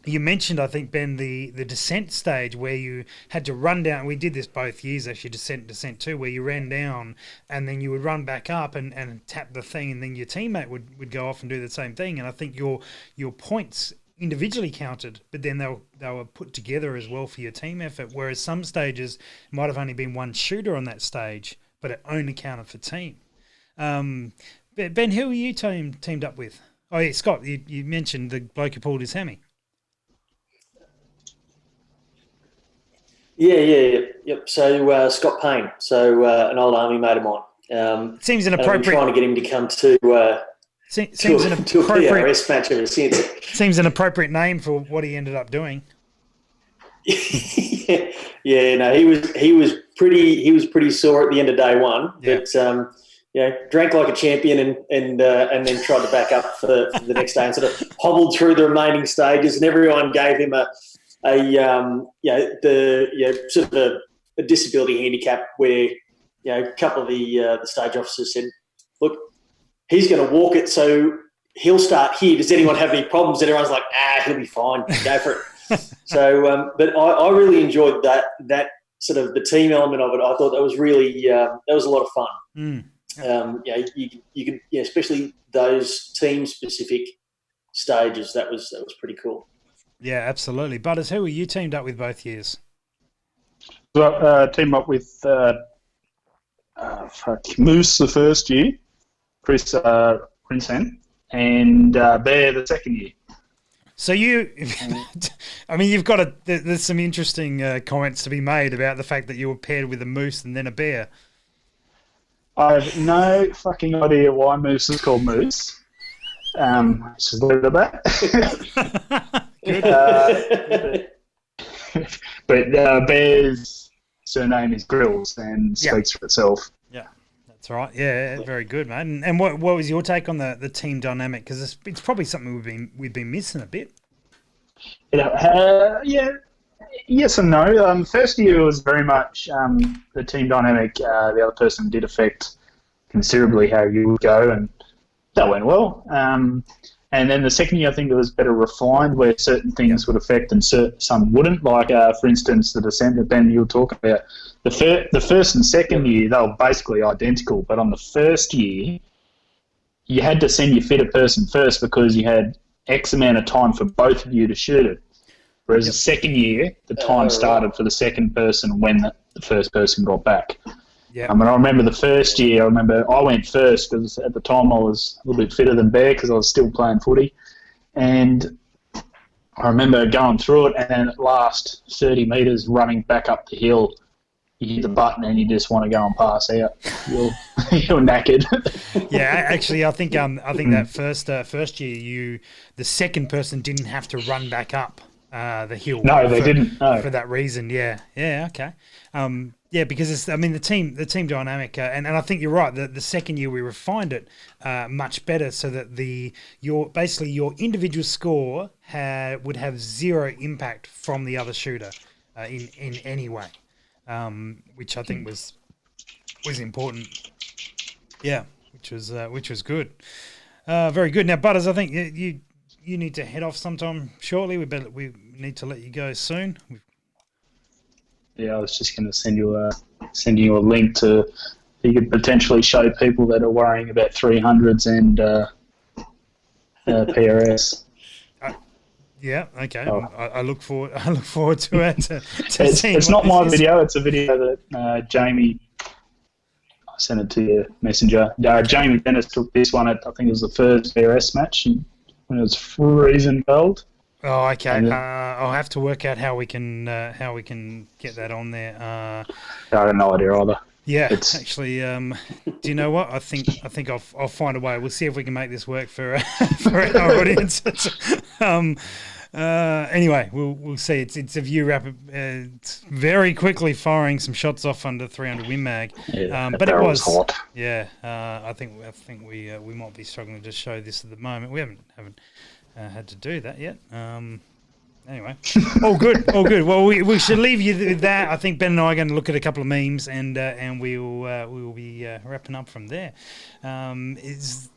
you mentioned, I think, Ben, the descent stage where you had to run down. We did this both years, actually, descent too, where you ran down and then you would run back up and tap the thing, and then your teammate would go off and do the same thing. And I think your points individually counted, but then they were put together as well for your team effort, whereas some stages might have only been one shooter on that stage, but it only counted for team. Ben, who are you teamed up with? Oh, yeah, Scott, you mentioned the bloke who pulled his hammy. Yep. So Scott Payne, an old army mate of mine. Seems an appropriate. I've been trying to get him to come to a PRS match ever since. Seems an appropriate name for what he ended up doing. No, he was pretty sore at the end of day one, but drank like a champion and then tried to back up for the next day and sort of hobbled through the remaining stages, and everyone gave him a disability handicap where a couple of the stage officers said, look, he's going to walk it, so he'll start here. Does anyone have any problems? And everyone's like, he'll be fine. Go for it. So, but I really enjoyed that sort of the team element of it. I thought that was really that was a lot of fun. You can especially those team specific stages. That was pretty cool. Yeah, absolutely. Butters, who were you teamed up with both years? So, teamed up with Moose the first year, Chris Rinsen, and Bear the second year. So you've got there's some interesting comments to be made about the fact that you were paired with a moose and then a bear. I have no fucking idea why Moose is called Moose. Just leave it at that. But Bear's surname is Grills and speaks for itself. Yeah, that's right. Yeah, very good, mate. And what was your take on the team dynamic? Because it's probably something we've been missing a bit. Yes and no. First year was very much the team dynamic. The other person did affect considerably how you would go, and that went well. And then the second year, I think it was better refined, where certain things would affect and some wouldn't. Like, for instance, the descent that Ben, you were talking about. The first and second year, they were basically identical. But on the first year, you had to send your fitter person first because you had X amount of time for both of you to shoot it. Whereas the second year, the time started for the second person when the first person got back. Yeah. I remember the first year, I went first because at the time I was a little bit fitter than Bear because I was still playing footy. And I remember going through it, and then at last 30 metres running back up the hill, you hit the button and you just want to go and pass out. You're knackered. Yeah, actually, I think that first year, the second person didn't have to run back up the hill. No, they didn't. No. For that reason. Yeah, okay. Because the team dynamic, and I think you're right. The second year we refined it much better, so that your individual score would have zero impact from the other shooter in any way, which I think was important. Yeah, which was good. Very good. Now, Butters, I think you need to head off sometime shortly. We need to let you go soon. Yeah, I was just going to send you a link to you could potentially show people that are worrying about 300s and PRS. Yeah. Okay. Oh. I look forward to it. It's not my video. It's a video that Jamie. I sent it to your messenger. Jamie Dennis took this one at, I think it was the first PRS match when it was freezing cold. Oh, okay. I'll have to work out how we can get that on there. I have no idea either. Yeah, actually, do you know what? I think I'll find a way. We'll see if we can make this work for our audience. Anyway, we'll see. It's a view rapid. It's very quickly firing some shots off under 300 Win Mag. Yeah, but it was hot. Yeah, I think we might be struggling to show this at the moment. We haven't had to do that yet. Anyway, all good. Well, we should leave you with that. I think Ben and I are going to look at a couple of memes, and we will be wrapping up from there. If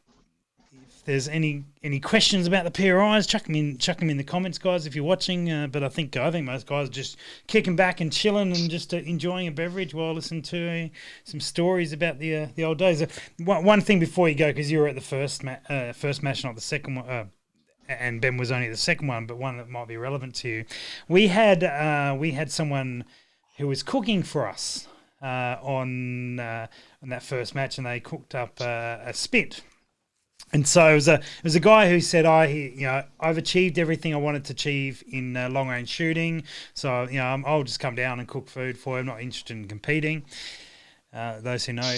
there's any questions about the PRIs, chuck them in the comments, guys, if you're watching. But I think most guys are just kicking back and chilling and just enjoying a beverage while listening to some stories about the old days. One thing before you go, because you were at the first match, not the second one. And Ben was only the second one, but one that might be relevant to you. We had someone who was cooking for us on that first match, and they cooked up a spit. And so it was a guy who said, I've achieved everything I wanted to achieve in long range shooting, so I'll just come down and cook food for you. I'm not interested in competing. Those who know.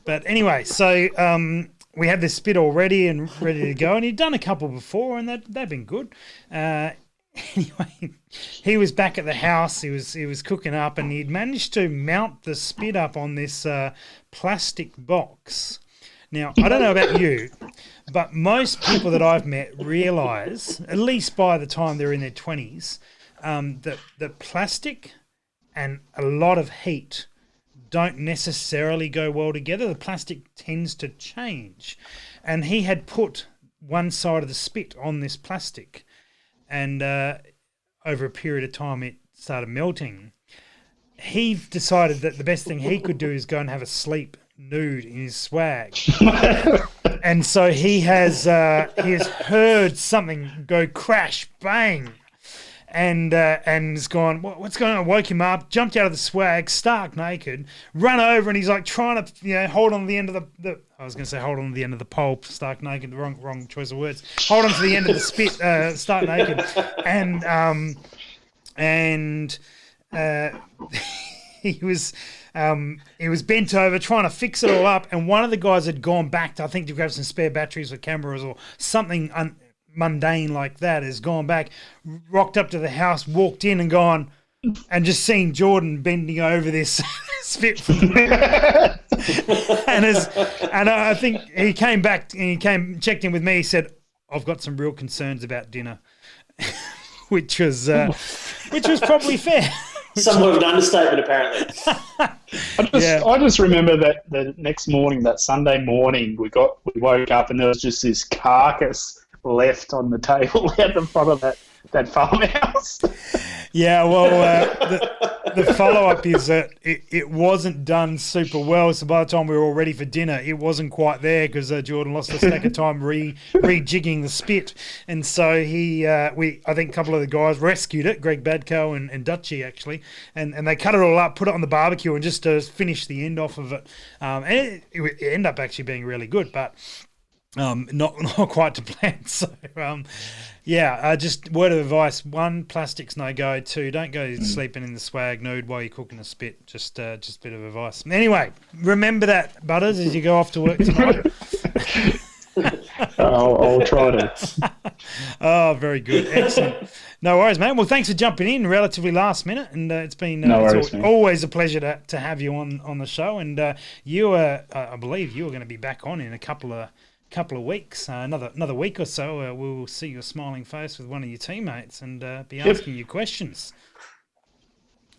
But anyway, so. We had this spit all ready to go, and he'd done a couple before, and they'd been good. Anyway, he was back at the house. He was cooking up, and he'd managed to mount the spit up on this plastic box. Now, I don't know about you, but most people that I've met realise, at least by the time they're in their 20s, that plastic and a lot of heat don't necessarily go well together. The plastic tends to change. And he had put one side of the spit on this plastic, and over a period of time it started melting. He decided that the best thing he could do is go and have a sleep nude in his swag. And so he has heard something go crash, bang, and has gone, what's going on? Woke him up, jumped out of the swag, stark naked, run over, and he's like trying to hold on to the end of the I was going to say hold on to the end of the pole, stark naked, the wrong choice of words. Hold on to the end of the spit, stark naked, and he was bent over trying to fix it all up, and one of the guys had gone back to, I think, to grab some spare batteries or cameras or something mundane like that, has gone back, rocked up to the house, walked in and gone, and just seen Jordan bending over this spit. and I think he came back and checked in with me. He said, "I've got some real concerns about dinner," which was probably fair. Somewhat of an understatement, apparently. I just remember that the next morning, that Sunday morning, we woke up and there was just this carcass left on the table at the front of that farmhouse. Yeah, well, the follow-up is that it wasn't done super well, so by the time we were all ready for dinner, it wasn't quite there because Jordan lost a stack of time rejigging the spit, and so I think a couple of the guys rescued it, Greg Badco and Dutchy actually, and they cut it all up, put it on the barbecue, and just to finish the end off of it, and it ended up actually being really good, but Not quite to plan. So, just word of advice: 1, plastics no go. 2, don't go sleeping in the swag nude while you're cooking a spit. Just a bit of advice. Anyway, remember that, Butters, as you go off to work tonight. I'll try to. Oh, very good. Excellent. No worries, mate. Well, thanks for jumping in relatively last minute, and it's been always a pleasure to have you on the show. And I believe you are going to be back on in a couple of weeks, another week or so. We'll see your smiling face with one of your teammates and be asking you questions.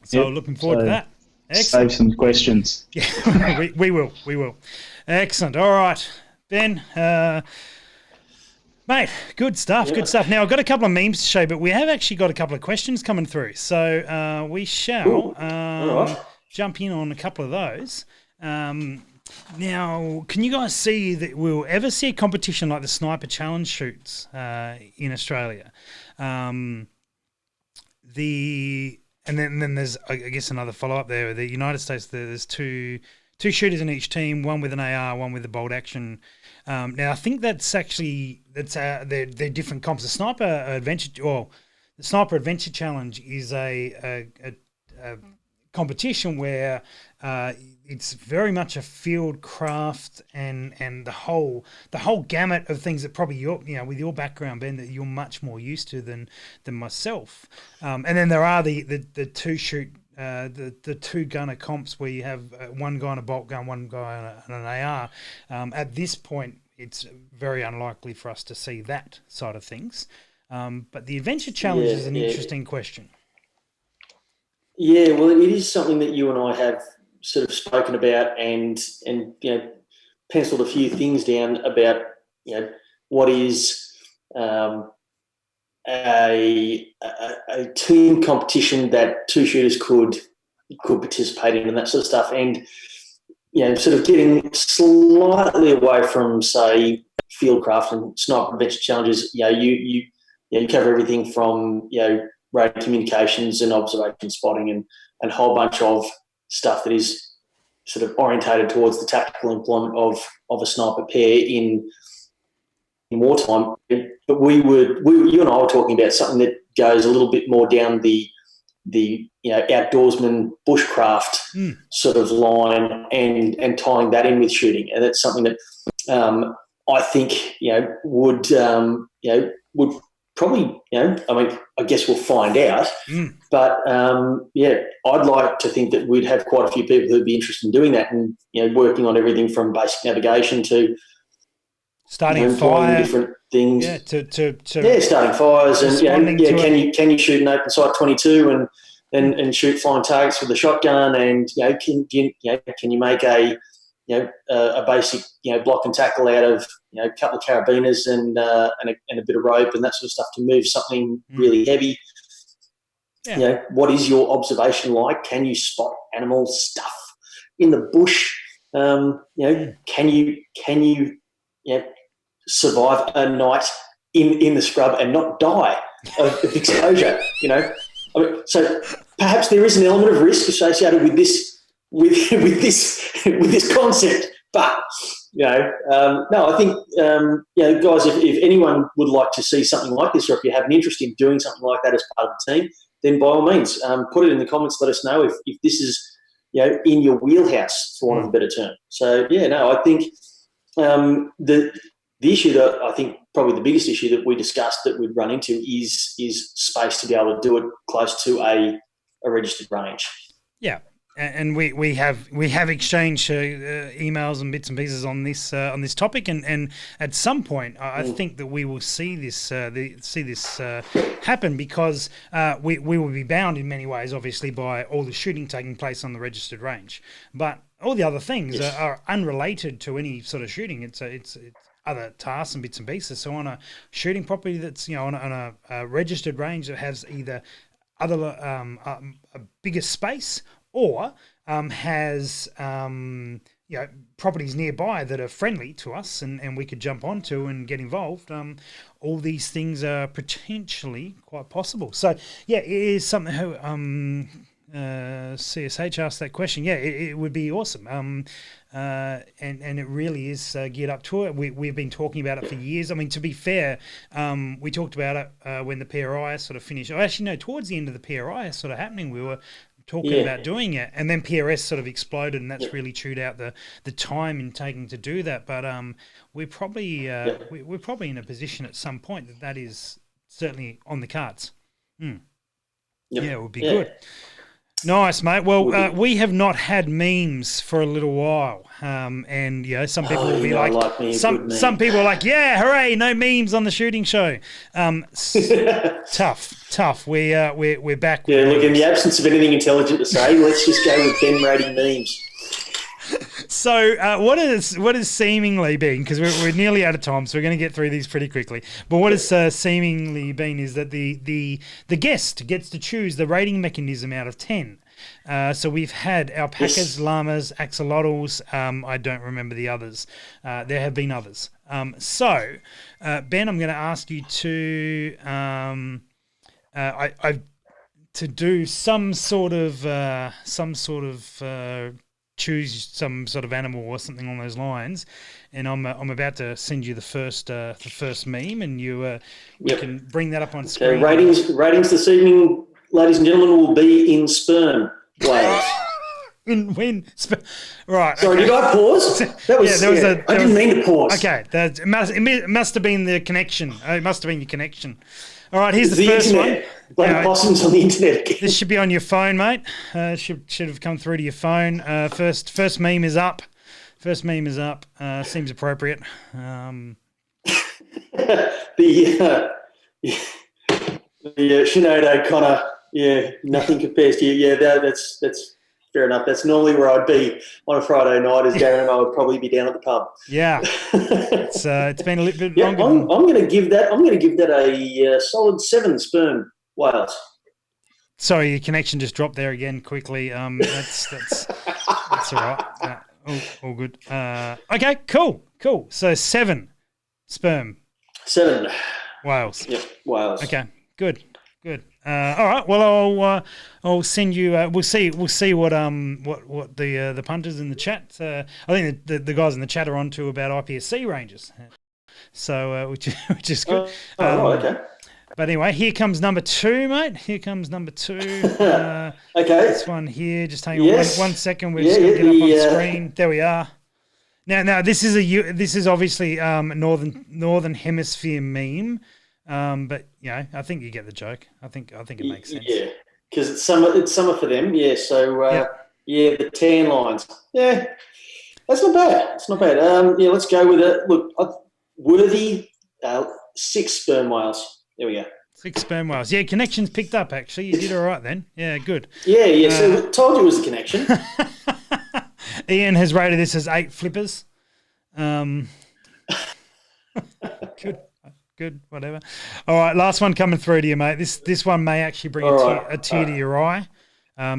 So looking forward to that. Excellent. Save some questions. Yeah, we will. Excellent. All right, Ben. Mate, good stuff. Now, I've got a couple of memes to show, but we have actually got a couple of questions coming through. So we shall jump in on a couple of those. Now, can you guys see that we'll ever see a competition like the Sniper Challenge shoots in Australia? And then there's, I guess, another follow-up there. The United States, there's two shooters in each team, one with an AR, one with a bolt action. Now, I think they're different comps. The Sniper Adventure Challenge is a competition where it's very much a field craft and the whole gamut of things that probably with your background, Ben, that you're much more used to than myself. And then there are the two shoot. The two gunner comps where you have one guy on a bolt gun, one guy on an AR. At this point, it's very unlikely for us to see that side of things. But the Adventure Challenge is an interesting question. Yeah, well, it is something that you and I have sort of spoken about and penciled a few things down about what is a team competition that two shooters could participate in and that sort of stuff, and sort of getting slightly away from, say, fieldcraft and sniper adventure challenges. You cover everything from radio communications and observation spotting and a whole bunch of stuff that is sort of orientated towards the tactical employment of a sniper pair in wartime. But you and I were talking about something that goes a little bit more down the outdoorsman bushcraft sort of line and tying that in with shooting, and that's something that I think would probably I guess we'll find out. But I'd like to think that we'd have quite a few people who'd be interested in doing that and working on everything from basic navigation to starting a fire, different things. Yeah, to starting fires and can you shoot an open sight 22 and shoot flying targets with a shotgun, and can you make a basic block and tackle out of a couple of carabiners and a bit of rope and that sort of stuff to move something really heavy. Yeah. What is your observation like? Can you spot animal stuff in the bush? Can you survive a night in the scrub and not die of exposure? So perhaps there is an element of risk associated with this concept, but no, I think guys, if anyone would like to see something like this, or if you have an interest in doing something like that as part of the team, then by all means, put it in the comments. Let us know if this is in your wheelhouse, for want of a better term. So I think the issue that I think probably the biggest issue that we discussed that we'd run into is space to be able to do it close to a registered range. Yeah. And we have exchanged emails and bits and pieces on this topic, and at some point I think that we will see this happen, because we will be bound in many ways, obviously, by all the shooting taking place on the registered range, but all the other things are unrelated to any sort of shooting. It's other tasks and bits and pieces. So on a shooting property that's on a registered range that has either other a bigger space or has properties nearby that are friendly to us and we could jump onto and get involved, all these things are potentially quite possible. So it is something CSH asked that question. Yeah, it would be awesome. And it really is geared up to it. We've been talking about it for years. I mean, to be fair, we talked about it when the PRI sort of finished. Oh, actually, no, towards the end of the PRI sort of happening, we were talking about doing it, and then PRS sort of exploded, and that's really chewed out the time in taking to do that. But we're probably we're probably in a position at some point that is certainly on the cards. Mm. Yep. Yeah, it would be good. Nice, mate. Well, we have not had memes for a little while, and some people will be like some people are like, yeah, hooray, no memes on the shooting show. Tough. We're back. Yeah, look, in the absence of anything intelligent to say, let's just go with Ben rating memes. So what is seemingly been, because we're nearly out of time, so we're going to get through these pretty quickly. But what has seemingly been is that the guest gets to choose the rating mechanism out of 10. So we've had alpacas, llamas, axolotls. I don't remember the others. There have been others. So Ben, I'm going to ask you to to do some sort of choose some sort of animal or something along those lines, and I'm about to send you the first meme, and you can bring that up on screen. Ratings this evening, ladies and gentlemen, will be in sperm whales. Right. Sorry, did I pause? That was, I didn't mean to pause. Okay, it must have been the connection. It must have been your connection. All right, here's the first internet. One. Like possums on the internet again. This should be on your phone, mate. Should have come through to your phone. First meme is up. Seems appropriate. The Sinead O'Connor. Yeah, nothing compares to you. Yeah, that's fair enough. That's normally where I'd be on a Friday night. As Darren and I would probably be down at the pub. Yeah, it's been a little bit longer. I'm going to give that. A solid 7 sperm whales. Sorry, your connection just dropped there again quickly. That's all right. All good. Okay, cool. So 7 sperm. 7 whales. Yep, whales. Okay, good. All right. Well, I'll send you. We'll see what the punters in the chat. I think the guys in the chat are on to about IPSC ranges. So which is good. Okay. But anyway, here comes number 2, mate. Okay. This one here. Just hang on one second. We're just going to get up on the screen. There we are. Now this is obviously northern hemisphere meme. But I think you get the joke. I think it makes sense. Yeah, because it's summer for them. Yeah, so the tan lines. Yeah, that's not bad. It's not bad. Let's go with it. Look, worthy 6 sperm whales. There we go. 6 sperm whales. Yeah, connection's picked up. Actually, you did all right then. Yeah, good. Yeah. So I told you it was a connection. Ian has rated this as 8 flippers. Good, whatever. All right, last one coming through to you, mate. This one may actually bring a tear to your eye.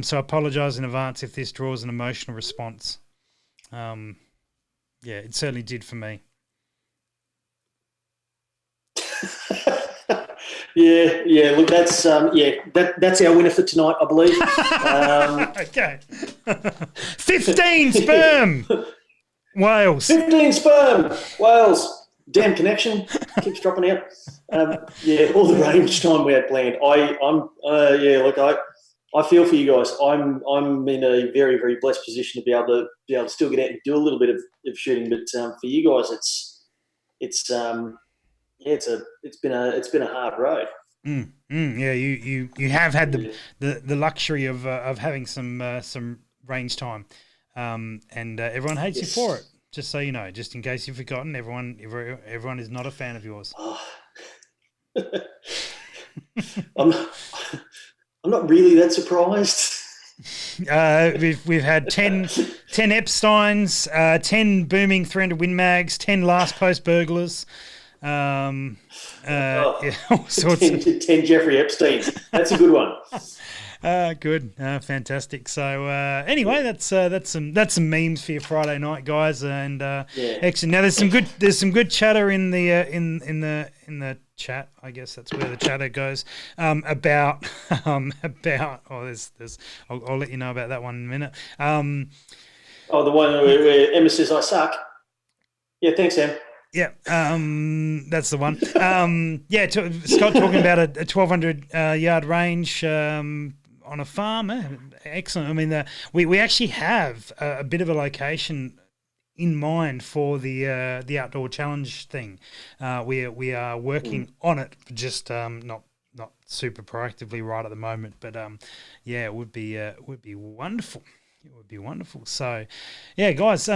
So I apologise in advance if this draws an emotional response. It certainly did for me. Yeah. Look, that's that's our winner for tonight, I believe. Okay. 15 sperm whales. 15 sperm whales. Damn connection keeps dropping out. All the range time we had planned. I feel for you guys. I'm in a very, very blessed position to be able to still get out and do a little bit of shooting. But for you guys, it's been a hard road. Yeah, you have had the luxury of having some range time, and everyone hates you for it. Just so you know, just in case you've forgotten, everyone is not a fan of yours. I'm not really that surprised. We've had 10 Epsteins, 10 booming 300 Win Mags, 10 last post burglars. All sorts 10 Jeffrey Epsteins. That's a good one. Good, fantastic. So anyway, that's some memes for your Friday night, guys, and excellent. Now there's some good chatter in the in the chat. I guess that's where the chatter goes about there's I'll let you know about that one in a minute. The one where Emma says I suck. Yeah, thanks, Em. Yeah, that's the one. Scott talking about a 1,200 yard range on a farm. Excellent. I mean, we actually have a bit of a location in mind for the outdoor challenge thing. We are working on it, just not super proactively right at the moment. But it would be wonderful. It would be wonderful. So, yeah, guys.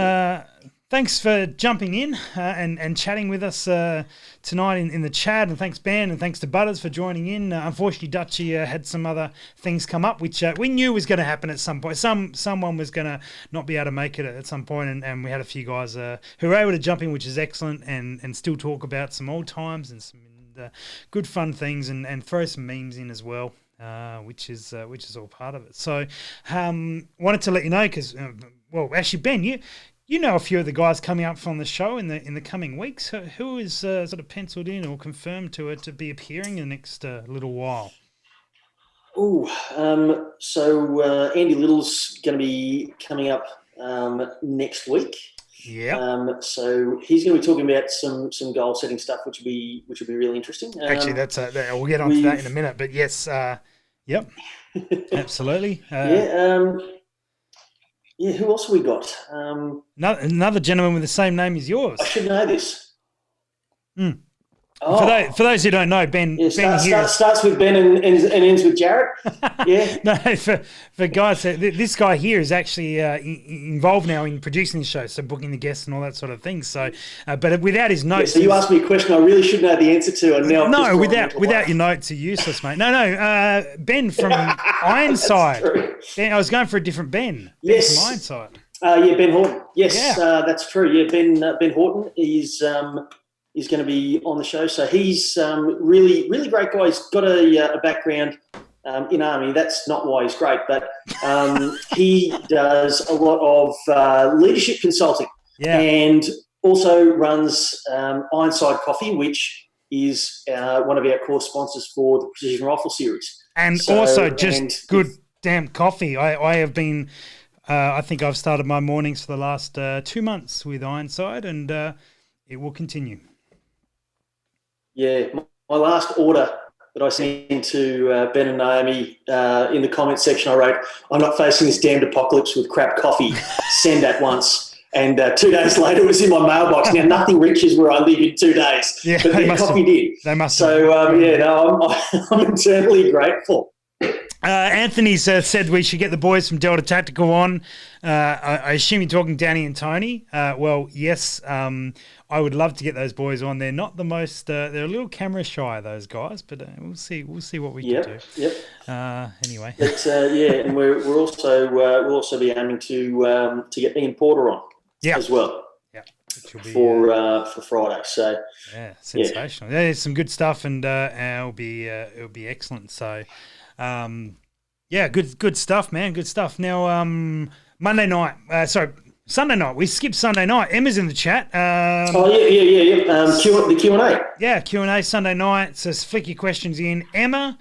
Thanks for jumping in and chatting with us tonight in the chat, and thanks Ben, and thanks to Butters for joining in. Unfortunately, Dutchy had some other things come up, which we knew was going to happen at some point. Someone was going to not be able to make it at some point, and we had a few guys who were able to jump in, which is excellent, and still talk about some old times and some good fun things, and throw some memes in as well. Which is all part of it. So, wanted to let you know because, actually, Ben, you know a few of the guys coming up from the show in the coming weeks. Who is sort of penciled in or confirmed to be appearing in the next little while? So Andy Little's going to be coming up next week. Yeah. So he's going to be talking about some goal setting stuff, which will be really interesting. Actually, we'll get on to that in a minute. But yes, yep, absolutely. Who else have we got? Another gentleman with the same name as yours. I should know this. For those who don't know, Ben. Starts with Ben and ends with Jared. Yeah. No, for guys, this guy here is actually involved now in producing the show, so booking the guests and all that sort of thing. So, but without his notes, so you asked me a question I really should know the answer to, and now without your notes are useless, mate. No, Ben from Ironside. Ben, I was going for a different Ben. Yes, from Ironside. Ben Horton. Yes, that's true. Yeah, Ben Horton is going to be on the show. So he's really, really great guy. He's got a background in Army. That's not why he's great, but he does a lot of leadership consulting and also runs Ironside Coffee, which is one of our core sponsors for the Precision Rifle Series. And good damn coffee. I have been, I think I've started my mornings for the last 2 months with Ironside, and it will continue. Yeah, my last order that I sent to Ben and Naomi in the comment section, I wrote, "I'm not facing this damned apocalypse with crap coffee. Send at once." And 2 days later, it was in my mailbox. Now, nothing reaches where I live in 2 days, but their coffee did. They must. So, I'm eternally grateful. Anthony said we should get the boys from Delta Tactical on. I assume you're talking Danny and Tony. Well, yes. I would love to get those boys on. They're not the most. They're a little camera shy, those guys, but we'll see. We'll see what we can do. Yep. Anyway. But and we're also we'll also be aiming to get Ian Porter on as well. Yeah. For Friday. So sensational. Yeah, there's some good stuff, and it'll be excellent. So. Good stuff, man. Good stuff. Now, Sunday night. We skipped Sunday night. Emma's in the chat. The Q&A. Yeah, Q&A Sunday night. So flick your questions in. Emma,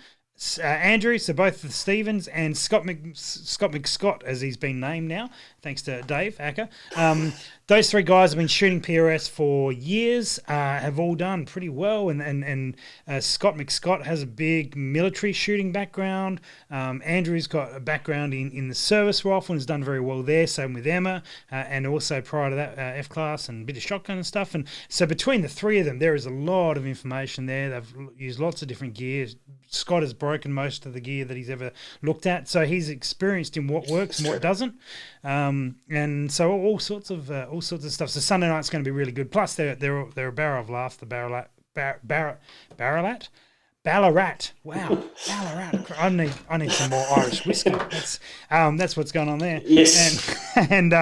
Andrew, so both the Stevens, and Scott McScott, as he's been named now, thanks to Dave Acker. Those three guys have been shooting PRS for years, have all done pretty well, and Scott McScott has a big military shooting background. Andrew's got a background in the service rifle and has done very well there, same with Emma, and also prior to that, F-Class and a bit of shotgun and stuff. And so between the three of them, there is a lot of information there. They've used lots of different gear. Scott has broken most of the gear that he's ever looked at, so he's experienced in what works and what doesn't. And so all sorts of stuff. So Sunday night's going to be really good. Plus they're a barrel of laughs. The Ballarat. Wow, Ballarat. I need some more Irish whiskey. That's what's going on there. Yes. And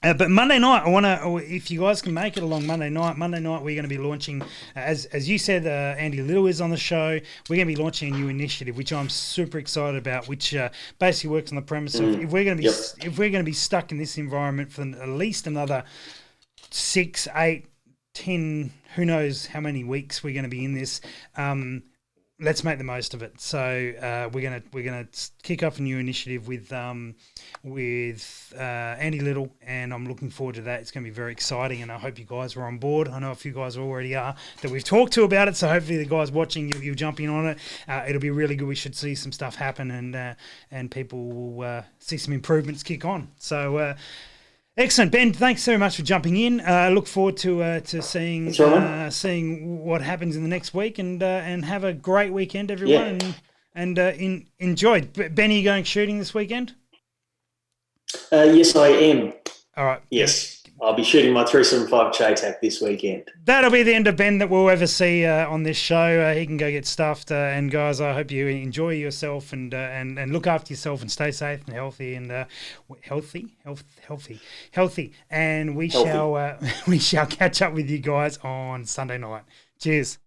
But Monday night, I want to, if you guys can make it along Monday night, we're going to be launching, as you said, Andy Little is on the show. We're going to be launching a new initiative, which I'm super excited about, which basically works on the premise of if we're going to be stuck in this environment for at least another 6, 8, 10, who knows how many weeks we're going to be in this. Let's make the most of it. So we're gonna kick off a new initiative with Andy Little, and I'm looking forward to that. It's going to be very exciting, and I hope you guys are on board. I know a few guys already are that we've talked to about it. So hopefully the guys watching, you'll jump in on it. It'll be really good. We should see some stuff happen, and people will see some improvements kick on. So. Excellent, Ben. Thanks so much for jumping in. Look forward to seeing seeing what happens in the next week, and have a great weekend, everyone, and enjoy. Ben, are you going shooting this weekend? Yes, I am. All right. Yes, I'll be shooting my 375 JTAC this weekend. That'll be the end of Ben that we'll ever see on this show. He can go get stuffed. And guys, I hope you enjoy yourself and look after yourself and stay safe and healthy and healthy. And we shall catch up with you guys on Sunday night. Cheers.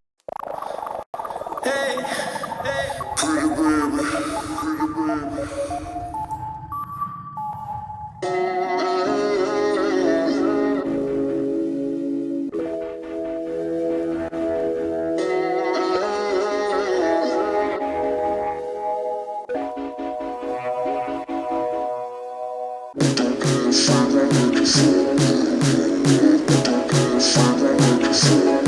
Hey, pretty baby. Father,